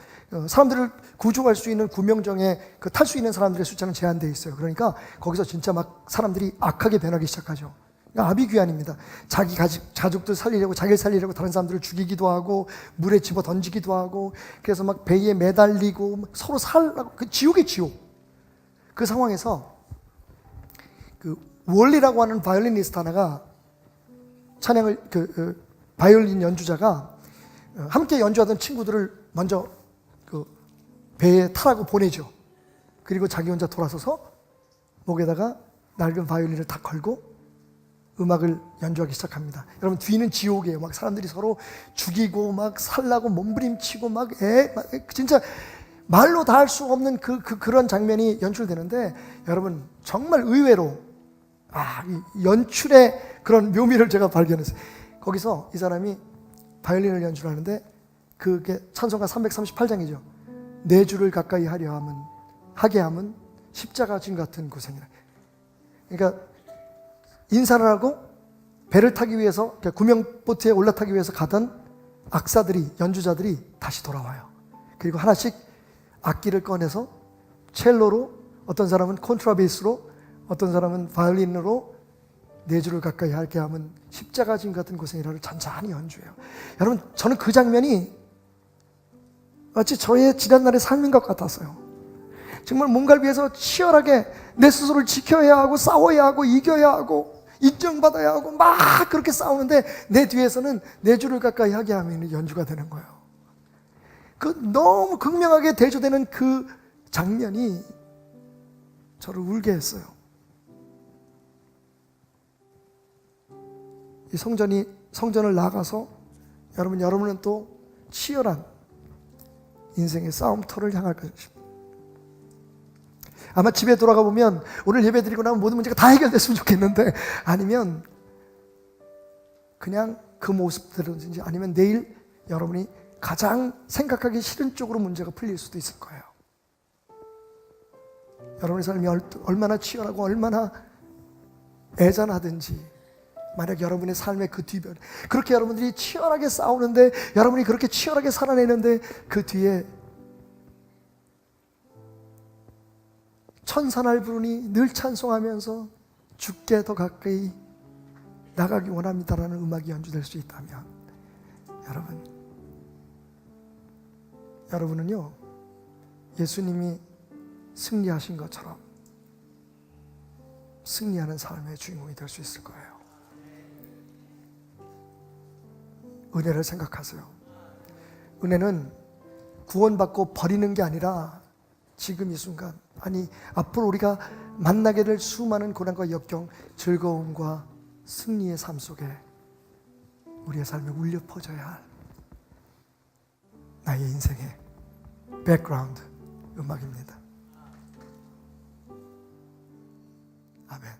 사람들을 구조할 수 있는 구명정에 그 탈 수 있는 사람들의 숫자는 제한되어 있어요. 그러니까 거기서 진짜 막 사람들이 악하게 변하기 시작하죠. 그러니까 아비규환입니다. 자기 가족들 살리려고, 자기를 살리려고 다른 사람들을 죽이기도 하고 물에 집어 던지기도 하고, 그래서 막 배에 매달리고 서로 살라고, 그 지옥의 지옥. 그 상황에서 그 월리라고 하는 바이올리니스트 하나가 찬양을 바이올린 연주자가 함께 연주하던 친구들을 먼저 그 배에 타라고 보내죠. 그리고 자기 혼자 돌아서서 목에다가 낡은 바이올린을 딱 걸고 음악을 연주하기 시작합니다. 여러분, 뒤는 지옥이에요. 막 사람들이 서로 죽이고 막 살라고 몸부림치고 막 진짜 말로 다 할 수 없는 그런 장면이 연출되는데, 여러분 정말 의외로 이 연출의 그런 묘미를 제가 발견했어요. 거기서 이 사람이 바이올린을 연주하는데, 그게 찬송가 338장이죠. 내 주를 가까이 하게 함은 십자가 진 같은 고생이라. 그러니까 인사를 하고 배를 타기 위해서, 구명보트에 올라타기 위해서 가던 악사들이, 연주자들이 다시 돌아와요. 그리고 하나씩 악기를 꺼내서 첼로로, 어떤 사람은 콘트라베이스로, 어떤 사람은 바이올린으로 내 주를 가까이 하게 함은 십자가 진 같은 고생이라를 잔잔히 연주해요. 여러분, 저는 그 장면이 마치 저의 지난날의 삶인 것 같았어요. 정말 뭔가를 위해서 치열하게 내 스스로를 지켜야 하고 싸워야 하고 이겨야 하고 인정받아야 하고 막 그렇게 싸우는데, 내 뒤에서는 내 주를 가까이 하게 하면 연주가 되는 거예요. 그 너무 극명하게 대조되는 그 장면이 저를 울게 했어요. 이 성전을 나가서 여러분은 또 치열한 인생의 싸움터를 향할 것입니다. 아마 집에 돌아가 보면 오늘 예배 드리고 나면 모든 문제가 다 해결됐으면 좋겠는데, 아니면 그냥 그 모습대로든지, 아니면 내일 여러분이 가장 생각하기 싫은 쪽으로 문제가 풀릴 수도 있을 거예요. 여러분의 삶이 얼마나 치열하고 얼마나 애잔하든지, 만약 여러분의 삶의 그 뒤변, 그렇게 여러분들이 치열하게 싸우는데, 여러분이 그렇게 치열하게 살아내는데, 그 뒤에 천사날 부르니 늘 찬송하면서 주께 더 가까이 나가기 원합니다라는 음악이 연주될 수 있다면, 여러분은요, 예수님이 승리하신 것처럼 승리하는 삶의 주인공이 될 수 있을 거예요. 은혜를 생각하세요. 은혜는 구원받고 버리는 게 아니라 지금 이 순간, 아니 앞으로 우리가 만나게 될 수많은 고난과 역경, 즐거움과 승리의 삶 속에 우리의 삶에 울려 퍼져야 할 나의 인생의 백그라운드 음악입니다. 아멘.